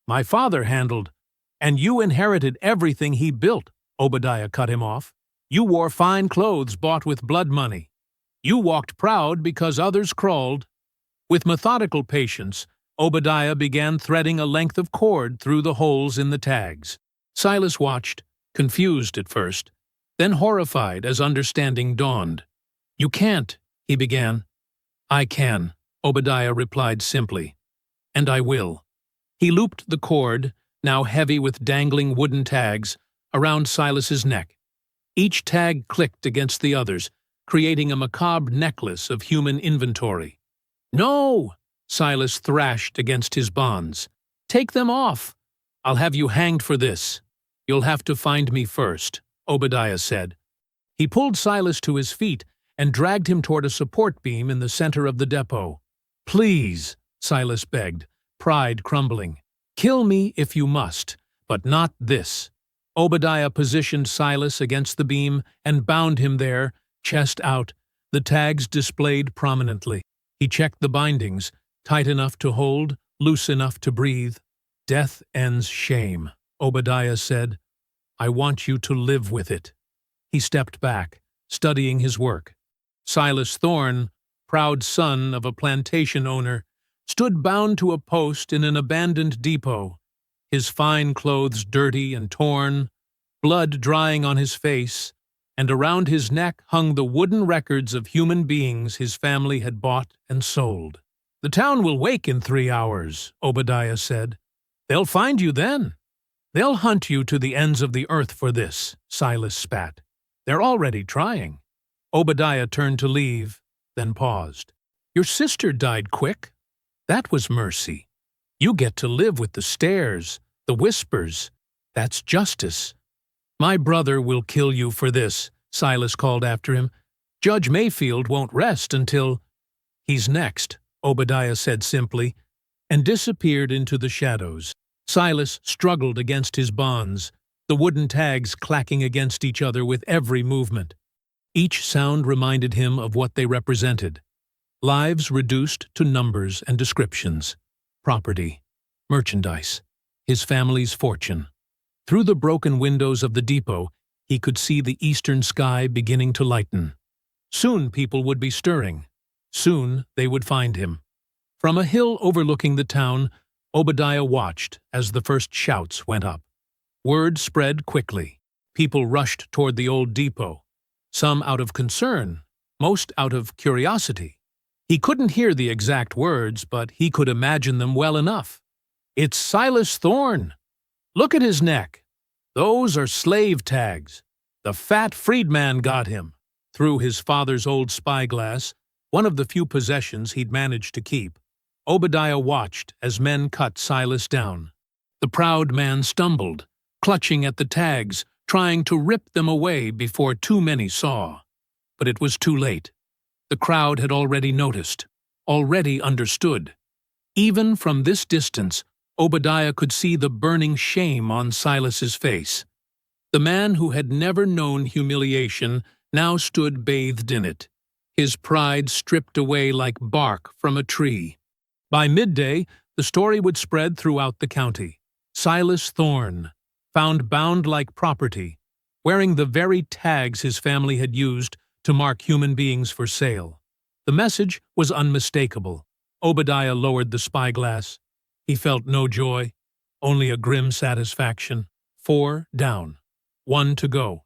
"My father handled—" "And you inherited everything he built," Obadiah cut him off. "You wore fine clothes bought with blood money. You walked proud because others crawled." With methodical patience, Obadiah began threading a length of cord through the holes in the tags. Silas watched, confused at first, then horrified as understanding dawned. "You can't," he began. "I can," Obadiah replied simply. "And I will." He looped the cord, now heavy with dangling wooden tags, around Silas's neck. Each tag clicked against the others, creating a macabre necklace of human inventory. "No!" Silas thrashed against his bonds. "Take them off! I'll have you hanged for this." "You'll have to find me first," Obadiah said. He pulled Silas to his feet and dragged him toward a support beam in the center of the depot. "Please," Silas begged, pride crumbling. "Kill me if you must, but not this." Obadiah positioned Silas against the beam and bound him there, chest out, the tags displayed prominently. He checked the bindings, tight enough to hold, loose enough to breathe. "Death ends shame," Obadiah said. "I want you to live with it." He stepped back, studying his work. Silas Thorne, proud son of a plantation owner, stood bound to a post in an abandoned depot, his fine clothes dirty and torn, blood drying on his face, and around his neck hung the wooden records of human beings his family had bought and sold. "The town will wake in 3 hours," Obadiah said. "They'll find you then. They'll hunt you to the ends of the earth for this," Silas spat. "They're already trying." Obadiah turned to leave, then paused. "Your sister died quick. That was mercy. You get to live with the stares, the whispers. That's justice." "My brother will kill you for this," Silas called after him. "Judge Mayfield won't rest until—" "He's next," Obadiah said simply, and disappeared into the shadows. Silas struggled against his bonds, the wooden tags clacking against each other with every movement. Each sound reminded him of what they represented. Lives reduced to numbers and descriptions. Property. Merchandise. His family's fortune. Through the broken windows of the depot, he could see the eastern sky beginning to lighten. Soon people would be stirring. Soon they would find him. From a hill overlooking the town, Obadiah watched as the first shouts went up. Word spread quickly. People rushed toward the old depot, some out of concern, most out of curiosity. He couldn't hear the exact words, but he could imagine them well enough. "It's Silas Thorne! Look at his neck! Those are slave tags! The fat freedman got him!" Through his father's old spyglass, one of the few possessions he'd managed to keep, Obadiah watched as men cut Silas down. The proud man stumbled, clutching at the tags, trying to rip them away before too many saw. But it was too late. The crowd had already noticed, already understood. Even from this distance, Obadiah could see the burning shame on Silas's face. The man who had never known humiliation now stood bathed in it, his pride stripped away like bark from a tree. By midday, the story would spread throughout the county. Silas Thorne, found bound like property, wearing the very tags his family had used to mark human beings for sale. The message was unmistakable. Obadiah lowered the spyglass. He felt no joy, only a grim satisfaction. 4 down, 1 to go.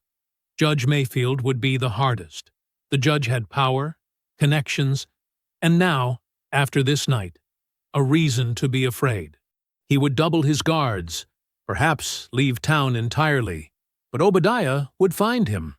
Judge Mayfield would be the hardest. The judge had power, connections, and now, after this night, a reason to be afraid. He would double his guards, perhaps leave town entirely, but Obadiah would find him.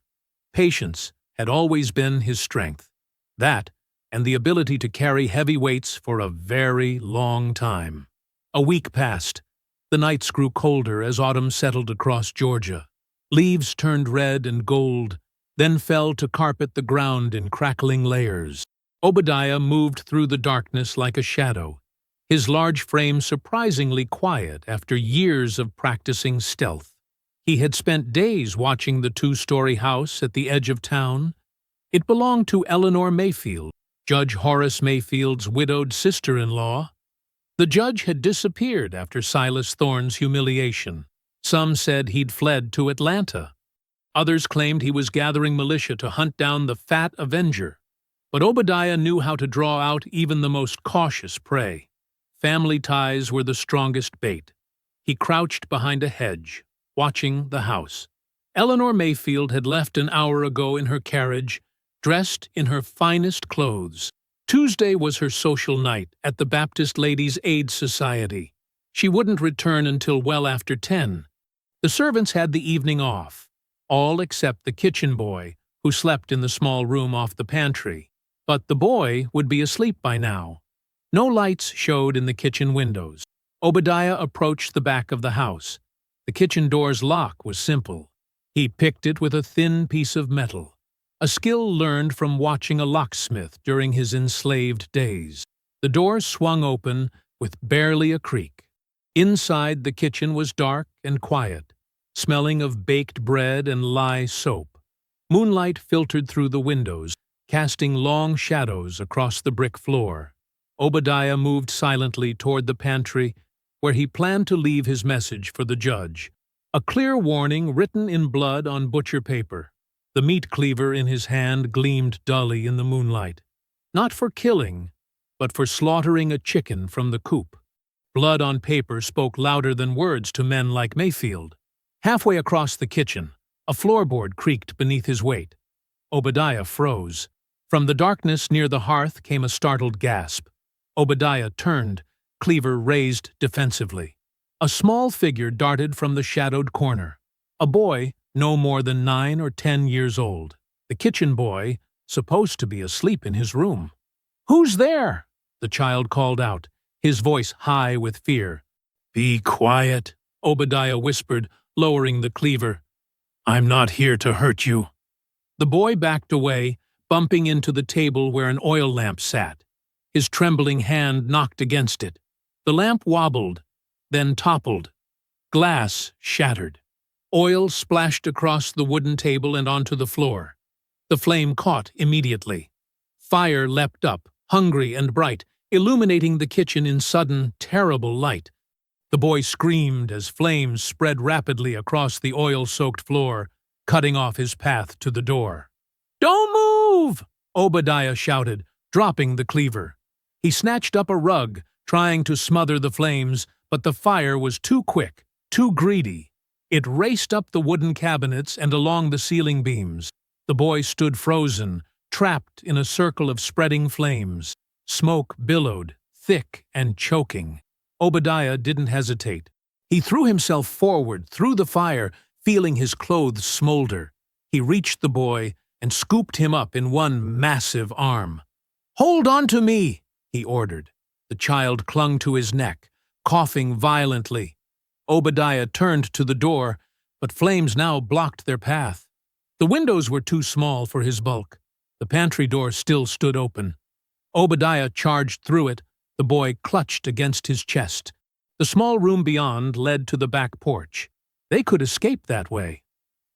Patience had always been his strength. That, and the ability to carry heavy weights for a very long time. A week passed. The nights grew colder as autumn settled across Georgia. Leaves turned red and gold, then fell to carpet the ground in crackling layers. Obadiah moved through the darkness like a shadow, his large frame surprisingly quiet after years of practicing stealth. He had spent days watching the 2-story house at the edge of town. It belonged to Eleanor Mayfield, Judge Horace Mayfield's widowed sister-in-law. The judge had disappeared after Silas Thorne's humiliation. Some said he'd fled to Atlanta. Others claimed he was gathering militia to hunt down the fat avenger. But Obadiah knew how to draw out even the most cautious prey. Family ties were the strongest bait. He crouched behind a hedge, watching the house. Eleanor Mayfield had left an hour ago in her carriage, dressed in her finest clothes. Tuesday was her social night at the Baptist Ladies' Aid Society. She wouldn't return until well after 10. The servants had the evening off, all except the kitchen boy, who slept in the small room off the pantry, but the boy would be asleep by now. No lights showed in the kitchen windows. Obadiah approached the back of the house. The kitchen door's lock was simple. He picked it with a thin piece of metal, a skill learned from watching a locksmith during his enslaved days. The door swung open with barely a creak. Inside, the kitchen was dark and quiet, smelling of baked bread and lye soap. Moonlight filtered through the windows, casting long shadows across the brick floor. Obadiah moved silently toward the pantry, where he planned to leave his message for the judge. A clear warning written in blood on butcher paper. The meat cleaver in his hand gleamed dully in the moonlight. Not for killing, but for slaughtering a chicken from the coop. Blood on paper spoke louder than words to men like Mayfield. Halfway across the kitchen, a floorboard creaked beneath his weight. Obadiah froze. From the darkness near the hearth came a startled gasp. Obadiah turned, cleaver raised defensively. A small figure darted from the shadowed corner. A boy, no more than 9 or 10 years old. The kitchen boy, supposed to be asleep in his room. "Who's there?" the child called out, his voice high with fear. "Be quiet," Obadiah whispered, lowering the cleaver. "I'm not here to hurt you." The boy backed away, bumping into the table where an oil lamp sat. His trembling hand knocked against it. The lamp wobbled, then toppled. Glass shattered. Oil splashed across the wooden table and onto the floor. The flame caught immediately. Fire leapt up, hungry and bright, illuminating the kitchen in sudden, terrible light. The boy screamed as flames spread rapidly across the oil-soaked floor, cutting off his path to the door. "Don't move!" Obadiah shouted, dropping the cleaver. He snatched up a rug, trying to smother the flames, but the fire was too quick, too greedy. It raced up the wooden cabinets and along the ceiling beams. The boy stood frozen, trapped in a circle of spreading flames. Smoke billowed, thick and choking. Obadiah didn't hesitate. He threw himself forward through the fire, feeling his clothes smolder. He reached the boy and scooped him up in one massive arm. "Hold on to me!" he ordered. The child clung to his neck, coughing violently. Obadiah turned to the door, but flames now blocked their path. The windows were too small for his bulk. The pantry door still stood open. Obadiah charged through it, the boy clutched against his chest. The small room beyond led to the back porch. They could escape that way.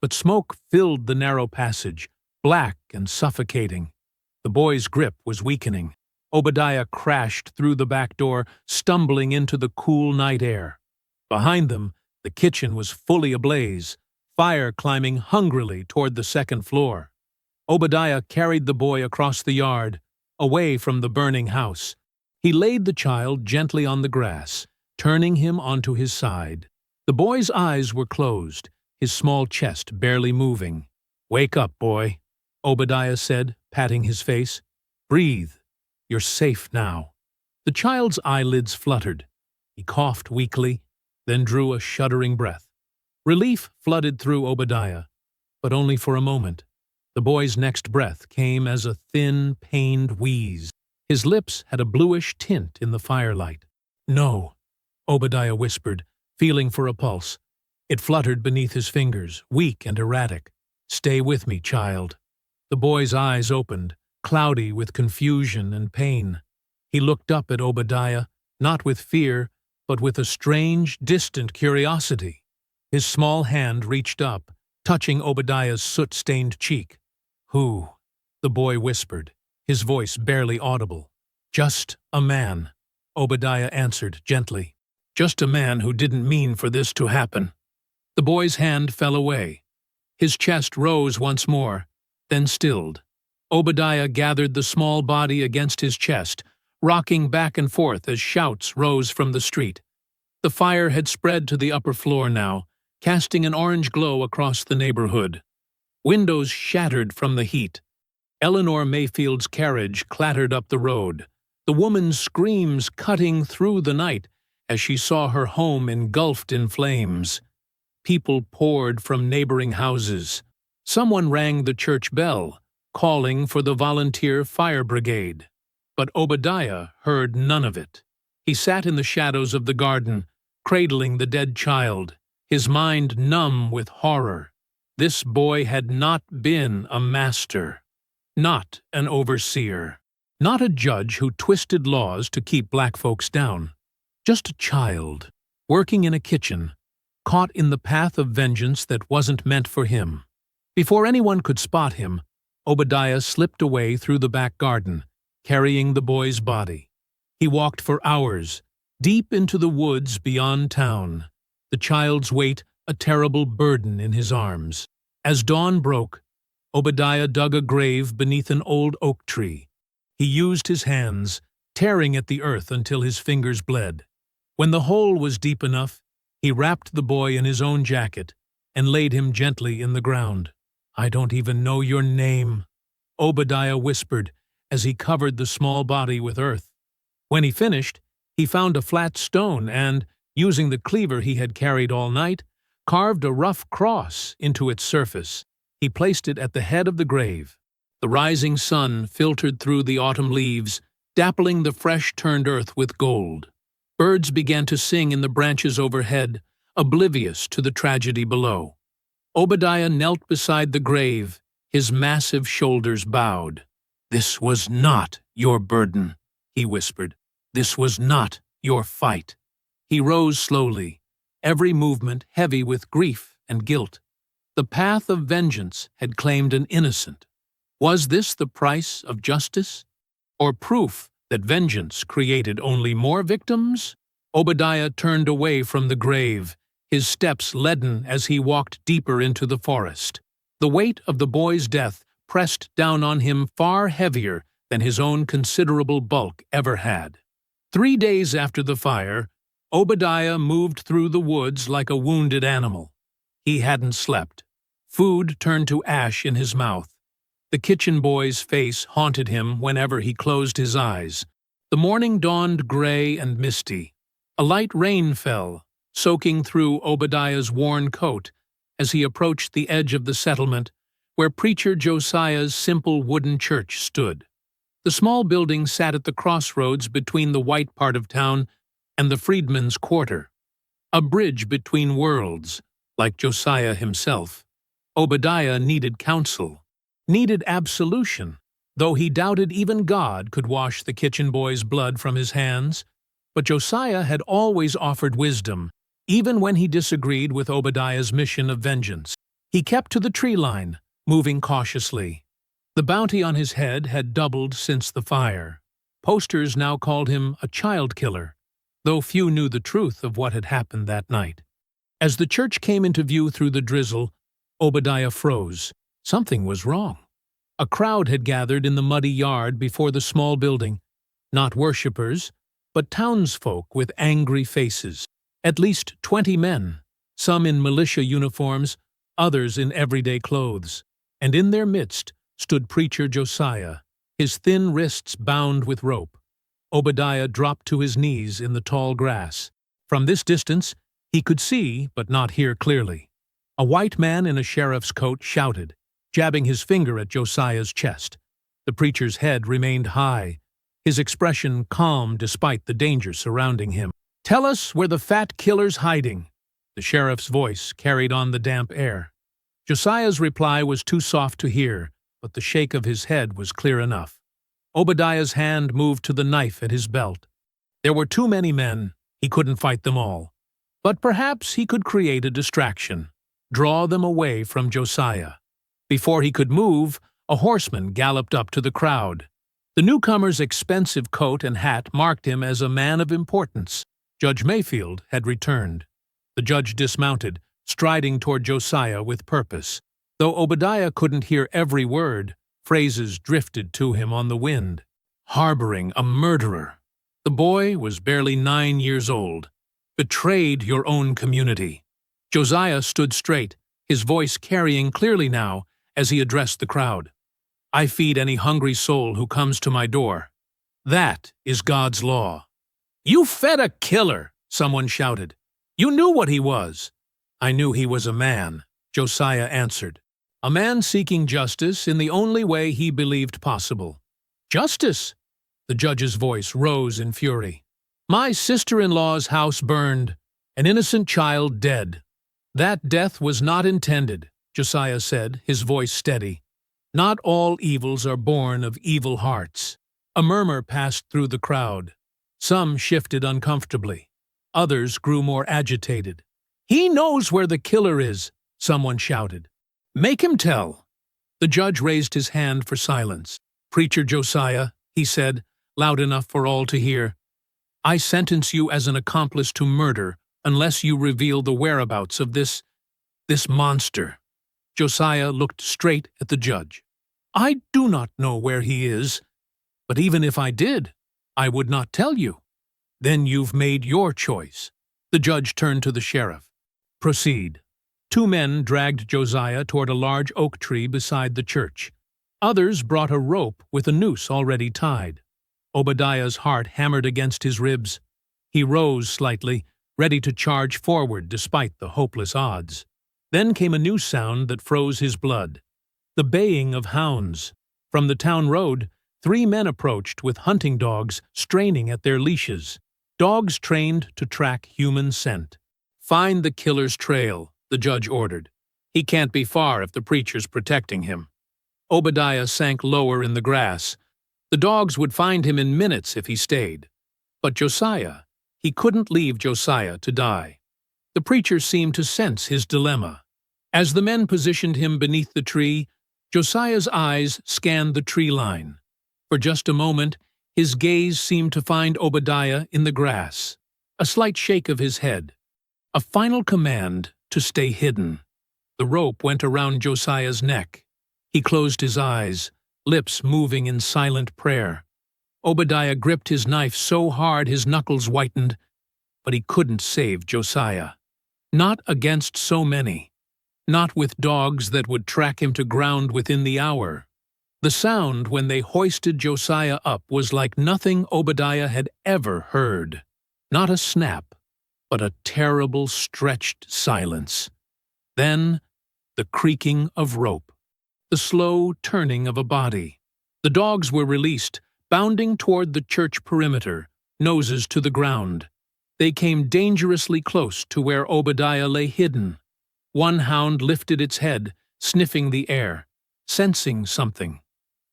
But smoke filled the narrow passage, black and suffocating. The boy's grip was weakening. Obadiah crashed through the back door, stumbling into the cool night air. Behind them, the kitchen was fully ablaze, fire climbing hungrily toward the second floor. Obadiah carried the boy across the yard, away from the burning house. He laid the child gently on the grass, turning him onto his side. The boy's eyes were closed, his small chest barely moving. "Wake up, boy," Obadiah said, patting his face. "Breathe. You're safe now." The child's eyelids fluttered. He coughed weakly, then drew a shuddering breath. Relief flooded through Obadiah, but only for a moment. The boy's next breath came as a thin, pained wheeze. His lips had a bluish tint in the firelight. "No," Obadiah whispered, feeling for a pulse. It fluttered beneath his fingers, weak and erratic. "Stay with me, child." The boy's eyes opened, cloudy with confusion and pain. He looked up at Obadiah, not with fear, but with a strange, distant curiosity. His small hand reached up, touching Obadiah's soot-stained cheek. "Who?" the boy whispered, his voice barely audible. "Just a man," Obadiah answered gently. "Just a man who didn't mean for this to happen." The boy's hand fell away. His chest rose once more, then stilled. Obadiah gathered the small body against his chest, rocking back and forth as shouts rose from the street. The fire had spread to the upper floor now, casting an orange glow across the neighborhood. Windows shattered from the heat. Eleanor Mayfield's carriage clattered up the road, the woman's screams cutting through the night as she saw her home engulfed in flames. People poured from neighboring houses. Someone rang the church bell, calling for the volunteer fire brigade. But Obadiah heard none of it. He sat in the shadows of the garden, cradling the dead child, his mind numb with horror. This boy had not been a master, not an overseer, not a judge who twisted laws to keep black folks down. Just a child, working in a kitchen, caught in the path of vengeance that wasn't meant for him. Before anyone could spot him, Obadiah slipped away through the back garden, carrying the boy's body. He walked for hours, deep into the woods beyond town, the child's weight a terrible burden in his arms. As dawn broke, Obadiah dug a grave beneath an old oak tree. He used his hands, tearing at the earth until his fingers bled. When the hole was deep enough, he wrapped the boy in his own jacket and laid him gently in the ground. "I don't even know your name," Obadiah whispered as he covered the small body with earth. When he finished, he found a flat stone and, using the cleaver he had carried all night, carved a rough cross into its surface. He placed it at the head of the grave. The rising sun filtered through the autumn leaves, dappling the fresh-turned earth with gold. Birds began to sing in the branches overhead, oblivious to the tragedy below. Obadiah knelt beside the grave, his massive shoulders bowed. "This was not your burden," he whispered. "This was not your fight." He rose slowly, every movement heavy with grief and guilt. The path of vengeance had claimed an innocent. Was this the price of justice? Or proof that vengeance created only more victims? Obadiah turned away from the grave, his steps leaden as he walked deeper into the forest. The weight of the boy's death pressed down on him far heavier than his own considerable bulk ever had. 3 days after the fire, Obadiah moved through the woods like a wounded animal. He hadn't slept. Food turned to ash in his mouth. The kitchen boy's face haunted him whenever he closed his eyes. The morning dawned gray and misty. A light rain fell, soaking through Obadiah's worn coat as he approached the edge of the settlement where Preacher Josiah's simple wooden church stood. The small building sat at the crossroads between the white part of town and the freedmen's quarter, a bridge between worlds, like Josiah himself. Obadiah needed counsel, needed absolution, though he doubted even God could wash the kitchen boy's blood from his hands. But Josiah had always offered wisdom, even when he disagreed with Obadiah's mission of vengeance. He kept to the tree line, moving cautiously. The bounty on his head had doubled since the fire. Posters now called him a child killer, though few knew the truth of what had happened that night. As the church came into view through the drizzle, Obadiah froze. Something was wrong. A crowd had gathered in the muddy yard before the small building, not worshippers, but townsfolk with angry faces. At least 20 men, some in militia uniforms, others in everyday clothes. And in their midst stood Preacher Josiah, his thin wrists bound with rope. Obadiah dropped to his knees in the tall grass. From this distance, he could see but not hear clearly. A white man in a sheriff's coat shouted, jabbing his finger at Josiah's chest. The preacher's head remained high, his expression calm despite the danger surrounding him. "Tell us where the fat killer's hiding." The sheriff's voice carried on the damp air. Josiah's reply was too soft to hear, but the shake of his head was clear enough. Obadiah's hand moved to the knife at his belt. There were too many men, he couldn't fight them all. But perhaps he could create a distraction, draw them away from Josiah. Before he could move, a horseman galloped up to the crowd. The newcomer's expensive coat and hat marked him as a man of importance. Judge Mayfield had returned. The judge dismounted, striding toward Josiah with purpose. Though Obadiah couldn't hear every word, phrases drifted to him on the wind. Harboring a murderer. The boy was barely 9 years old. Betrayed your own community. Josiah stood straight, his voice carrying clearly now as he addressed the crowd. "I feed any hungry soul who comes to my door. That is God's law." "You fed a killer," someone shouted. "You knew what he was." "I knew he was a man," Josiah answered. A man seeking justice in the only way he believed possible. Justice! The judge's voice rose in fury. My sister-in-law's house burned, an innocent child dead. That death was not intended, Josiah said, his voice steady. Not all evils are born of evil hearts. A murmur passed through the crowd. Some shifted uncomfortably. Others grew more agitated. He knows where the killer is, someone shouted. Make him tell. The judge raised his hand for silence. Preacher Josiah, he said, loud enough for all to hear, I sentence you as an accomplice to murder unless you reveal the whereabouts of this monster. Josiah looked straight at the judge. I do not know where he is, but even if I did, I would not tell you. Then you've made your choice. The judge turned to the sheriff. Proceed. 2 men dragged Josiah toward a large oak tree beside the church. Others brought a rope with a noose already tied. Obadiah's heart hammered against his ribs. He rose slightly, ready to charge forward despite the hopeless odds. Then came a new sound that froze his blood. The baying of hounds. From the town road, 3 men approached with hunting dogs straining at their leashes. Dogs trained to track human scent. Find the killer's trail, the judge ordered. He can't be far if the preacher's protecting him. Obadiah sank lower in the grass. The dogs would find him in minutes if he stayed. But Josiah, he couldn't leave Josiah to die. The preacher seemed to sense his dilemma. As the men positioned him beneath the tree, Josiah's eyes scanned the tree line. For just a moment, his gaze seemed to find Obadiah in the grass. A slight shake of his head. A final command to stay hidden. The rope went around Josiah's neck. He closed his eyes, lips moving in silent prayer. Obadiah gripped his knife so hard his knuckles whitened, but he couldn't save Josiah. Not against so many. Not with dogs that would track him to ground within the hour. The sound when they hoisted Josiah up was like nothing Obadiah had ever heard. Not a snap, but a terrible stretched silence. Then, the creaking of rope. The slow turning of a body. The dogs were released, bounding toward the church perimeter, noses to the ground. They came dangerously close to where Obadiah lay hidden. One hound lifted its head, sniffing the air, sensing something.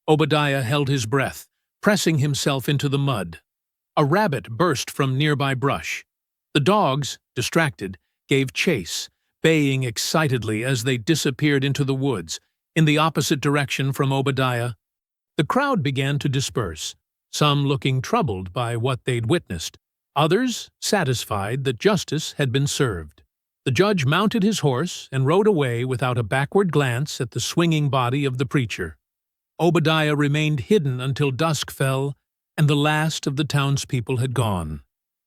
Obadiah held his breath, pressing himself into the mud. A rabbit burst from nearby brush. The dogs, distracted, gave chase, baying excitedly as they disappeared into the woods, in the opposite direction from Obadiah. The crowd began to disperse, some looking troubled by what they'd witnessed, others satisfied that justice had been served. The judge mounted his horse and rode away without a backward glance at the swinging body of the preacher. Obadiah remained hidden until dusk fell and the last of the townspeople had gone.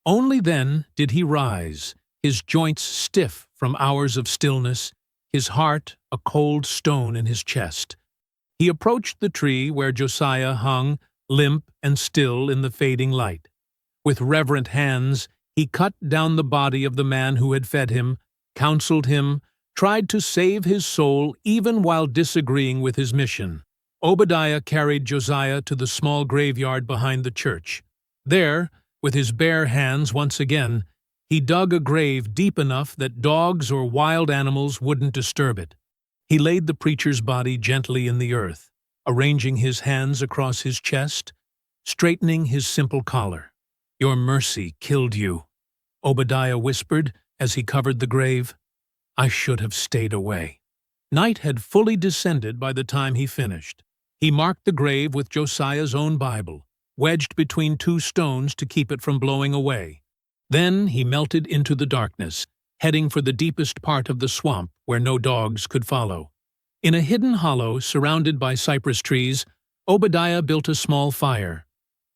Only then did he rise, his joints stiff from hours of stillness, his heart a cold stone in his chest. He approached the tree where Josiah hung, limp and still in the fading light. With reverent hands, he cut down the body of the man who had fed him, counseled him, tried to save his soul even while disagreeing with his mission. Obadiah carried Josiah to the small graveyard behind the church. There, with his bare hands once again, he dug a grave deep enough that dogs or wild animals wouldn't disturb it. He laid the preacher's body gently in the earth, arranging his hands across his chest, straightening his simple collar. Your mercy killed you, Obadiah whispered as he covered the grave. I should have stayed away. Night had fully descended by the time he finished. He marked the grave with Josiah's own Bible, wedged between 2 stones to keep it from blowing away. Then he melted into the darkness, heading for the deepest part of the swamp where no dogs could follow. In a hidden hollow surrounded by cypress trees, Obadiah built a small fire.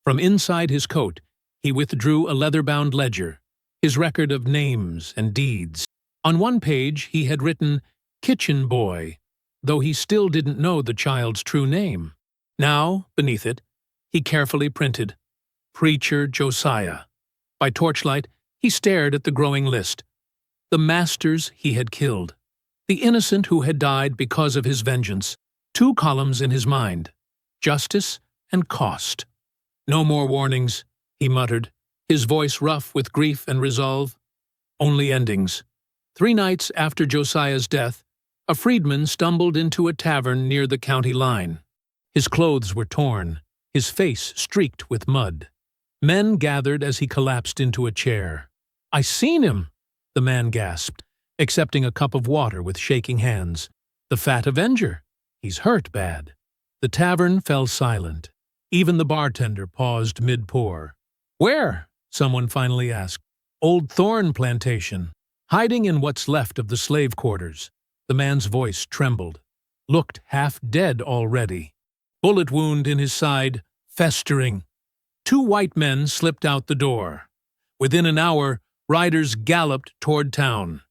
From inside his coat, he withdrew a leather-bound ledger, his record of names and deeds. On one page he had written, Kitchen Boy, though he still didn't know the child's true name. Now, beneath it, he carefully printed, Preacher Josiah. By torchlight, he stared at the growing list. The masters he had killed. The innocent who had died because of his vengeance. 2 columns in his mind: justice and cost. "No more warnings," he muttered, his voice rough with grief and resolve. "Only endings." 3 nights after Josiah's death, a freedman stumbled into a tavern near the county line. His clothes were torn, his face streaked with mud. Men gathered as he collapsed into a chair. "I seen him," the man gasped, accepting a cup of water with shaking hands. "The fat avenger. He's hurt bad." The tavern fell silent. Even the bartender paused mid-pour. "Where?" someone finally asked. "Old Thorn Plantation. Hiding in what's left of the slave quarters." The man's voice trembled. "Looked half dead already. Bullet wound in his side, festering." 2 white men slipped out the door. Within an hour, riders galloped toward town.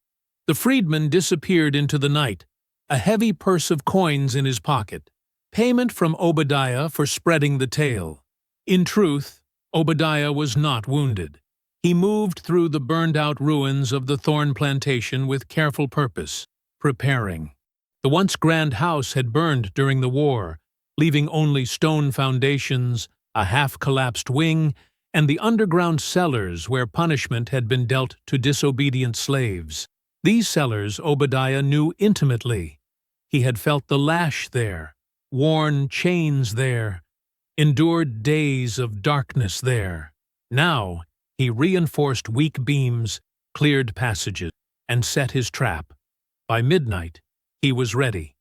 The freedman disappeared into the night, a heavy purse of coins in his pocket. Payment from Obadiah for spreading the tale. In truth, Obadiah was not wounded. He moved through the burned-out ruins of the Thorn Plantation with careful purpose, preparing. The once grand house had burned during the war, leaving only stone foundations, a half-collapsed wing, and the underground cellars where punishment had been dealt to disobedient slaves. These cellars Obadiah knew intimately. He had felt the lash there, worn chains there, endured days of darkness there. Now he reinforced weak beams, cleared passages, and set his trap. By midnight, he was ready.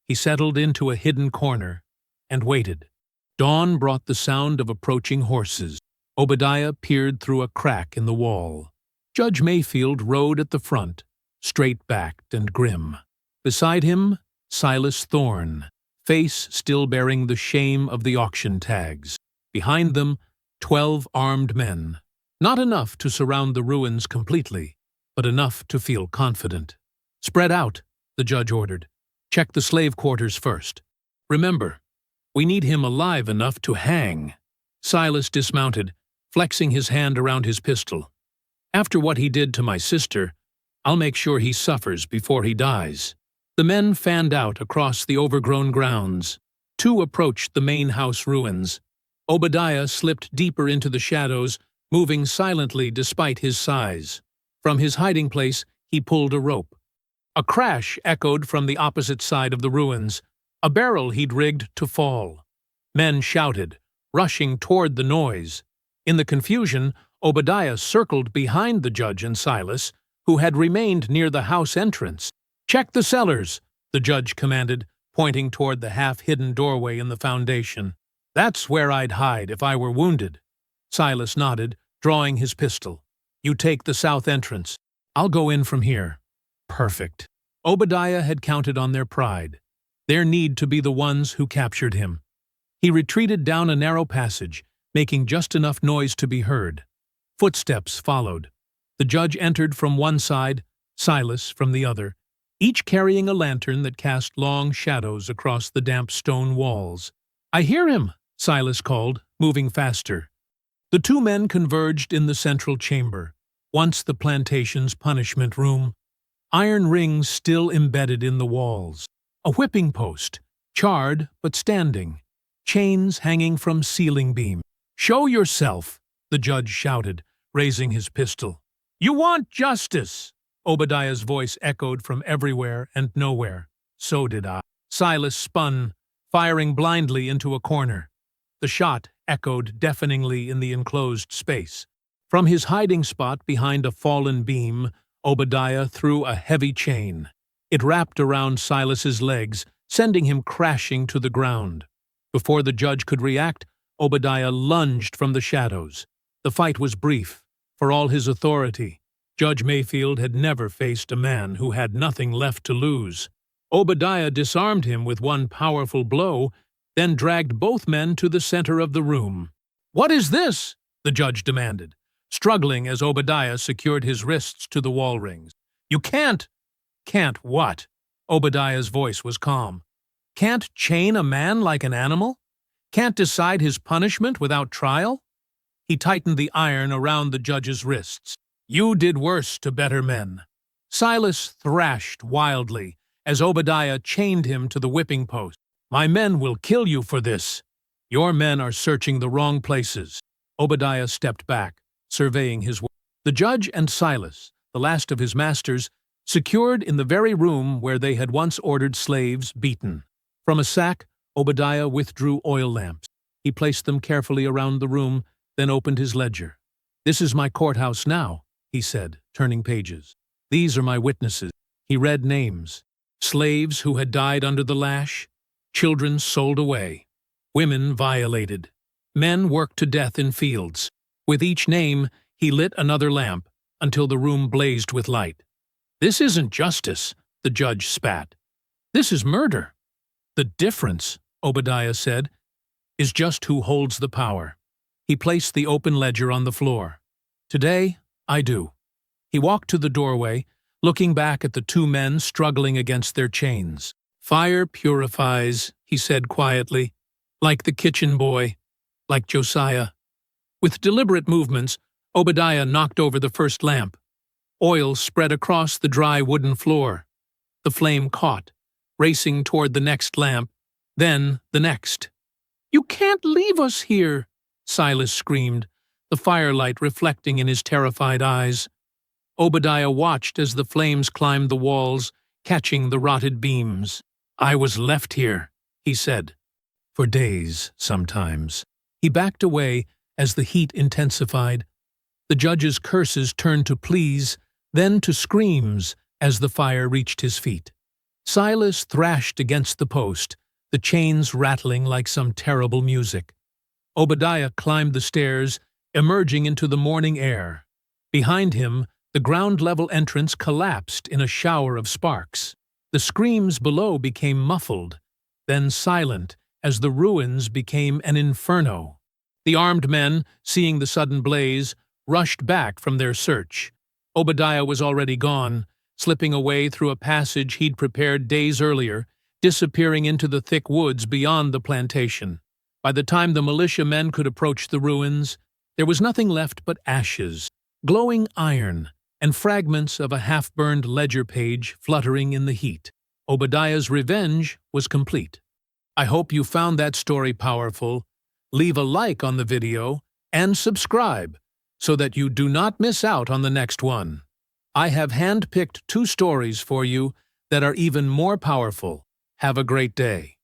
He settled into a hidden corner and waited. Dawn brought the sound of approaching horses. Obadiah peered through a crack in the wall. Judge Mayfield rode at the front, straight-backed and grim. Beside him, Silas Thorne, face still bearing the shame of the auction tags. Behind them, 12 armed men. Not enough to surround the ruins completely, but enough to feel confident. "Spread out," the judge ordered. "Check the slave quarters first. Remember, we need him alive enough to hang." Silas dismounted, flexing his hand around his pistol. "After what he did to my sister, I'll make sure he suffers before he dies." The men fanned out across the overgrown grounds. 2 approached the main house ruins. Obadiah slipped deeper into the shadows, moving silently despite his size. From his hiding place, he pulled a rope. A crash echoed from the opposite side of the ruins, a barrel he'd rigged to fall. Men shouted, rushing toward the noise. In the confusion, Obadiah circled behind the judge and Silas, who had remained near the house entrance. "Check the cellars," the judge commanded, pointing toward the half-hidden doorway in the foundation. "That's where I'd hide if I were wounded." Silas nodded, drawing his pistol. "You take the south entrance. I'll go in from here." Perfect. Obadiah had counted on their pride, their need to be the ones who captured him. He retreated down a narrow passage, making just enough noise to be heard. Footsteps followed. The judge entered from one side, Silas from the other, each carrying a lantern that cast long shadows across the damp stone walls. "I hear him," Silas called, moving faster. The 2 men converged in the central chamber, once the plantation's punishment room. Iron rings still embedded in the walls. A whipping post, charred but standing. Chains hanging from ceiling beam. "Show yourself," the judge shouted, raising his pistol. "You want justice!" Obadiah's voice echoed from everywhere and nowhere. "So did I." Silas spun, firing blindly into a corner. The shot echoed deafeningly in the enclosed space. From his hiding spot behind a fallen beam, Obadiah threw a heavy chain. It wrapped around Silas's legs, sending him crashing to the ground. Before the judge could react, Obadiah lunged from the shadows. The fight was brief. For all his authority, Judge Mayfield had never faced a man who had nothing left to lose. Obadiah disarmed him with one powerful blow, then dragged both men to the center of the room. "What is this?" the judge demanded, struggling as Obadiah secured his wrists to the wall rings. "You can't." "Can't what?" Obadiah's voice was calm. "Can't chain a man like an animal? Can't decide his punishment without trial?" He tightened the iron around the judge's wrists. "You did worse to better men." Silas thrashed wildly, as Obadiah chained him to the whipping post. "My men will kill you for this. Your men are searching the wrong places." Obadiah stepped back, surveying his work. The judge and Silas, the last of his masters, secured in the very room where they had once ordered slaves beaten. From a sack, Obadiah withdrew oil lamps. He placed them carefully around the room, then opened his ledger. "This is my courthouse now," he said, turning pages. "These are my witnesses." He read names. Slaves who had died under the lash, children sold away, women violated, men worked to death in fields. With each name, he lit another lamp until the room blazed with light. "This isn't justice," the judge spat. "This is murder." "The difference," Obadiah said, "is just who holds the power." He placed the open ledger on the floor. "Today, I do." He walked to the doorway, looking back at the two men struggling against their chains. "Fire purifies," he said quietly, "like the kitchen boy, like Josiah." With deliberate movements, Obadiah knocked over the first lamp. Oil spread across the dry wooden floor. The flame caught, racing toward the next lamp, then the next. "You can't leave us here," Silas screamed, the firelight reflecting in his terrified eyes. Obadiah watched as the flames climbed the walls, catching the rotted beams. "I was left here," he said. "For days, sometimes." He backed away as the heat intensified. The judge's curses turned to pleas, then to screams as the fire reached his feet. Silas thrashed against the post, the chains rattling like some terrible music. Obadiah climbed the stairs, emerging into the morning air. Behind him, the ground-level entrance collapsed in a shower of sparks. The screams below became muffled, then silent as the ruins became an inferno. The armed men, seeing the sudden blaze, rushed back from their search. Obadiah was already gone, slipping away through a passage he'd prepared days earlier, disappearing into the thick woods beyond the plantation. By the time the militiamen could approach the ruins, there was nothing left but ashes, glowing iron, and fragments of a half-burned ledger page fluttering in the heat. Obadiah's revenge was complete. I hope you found that story powerful. Leave a like on the video and subscribe so that you do not miss out on the next one. I have handpicked 2 stories for you that are even more powerful. Have a great day.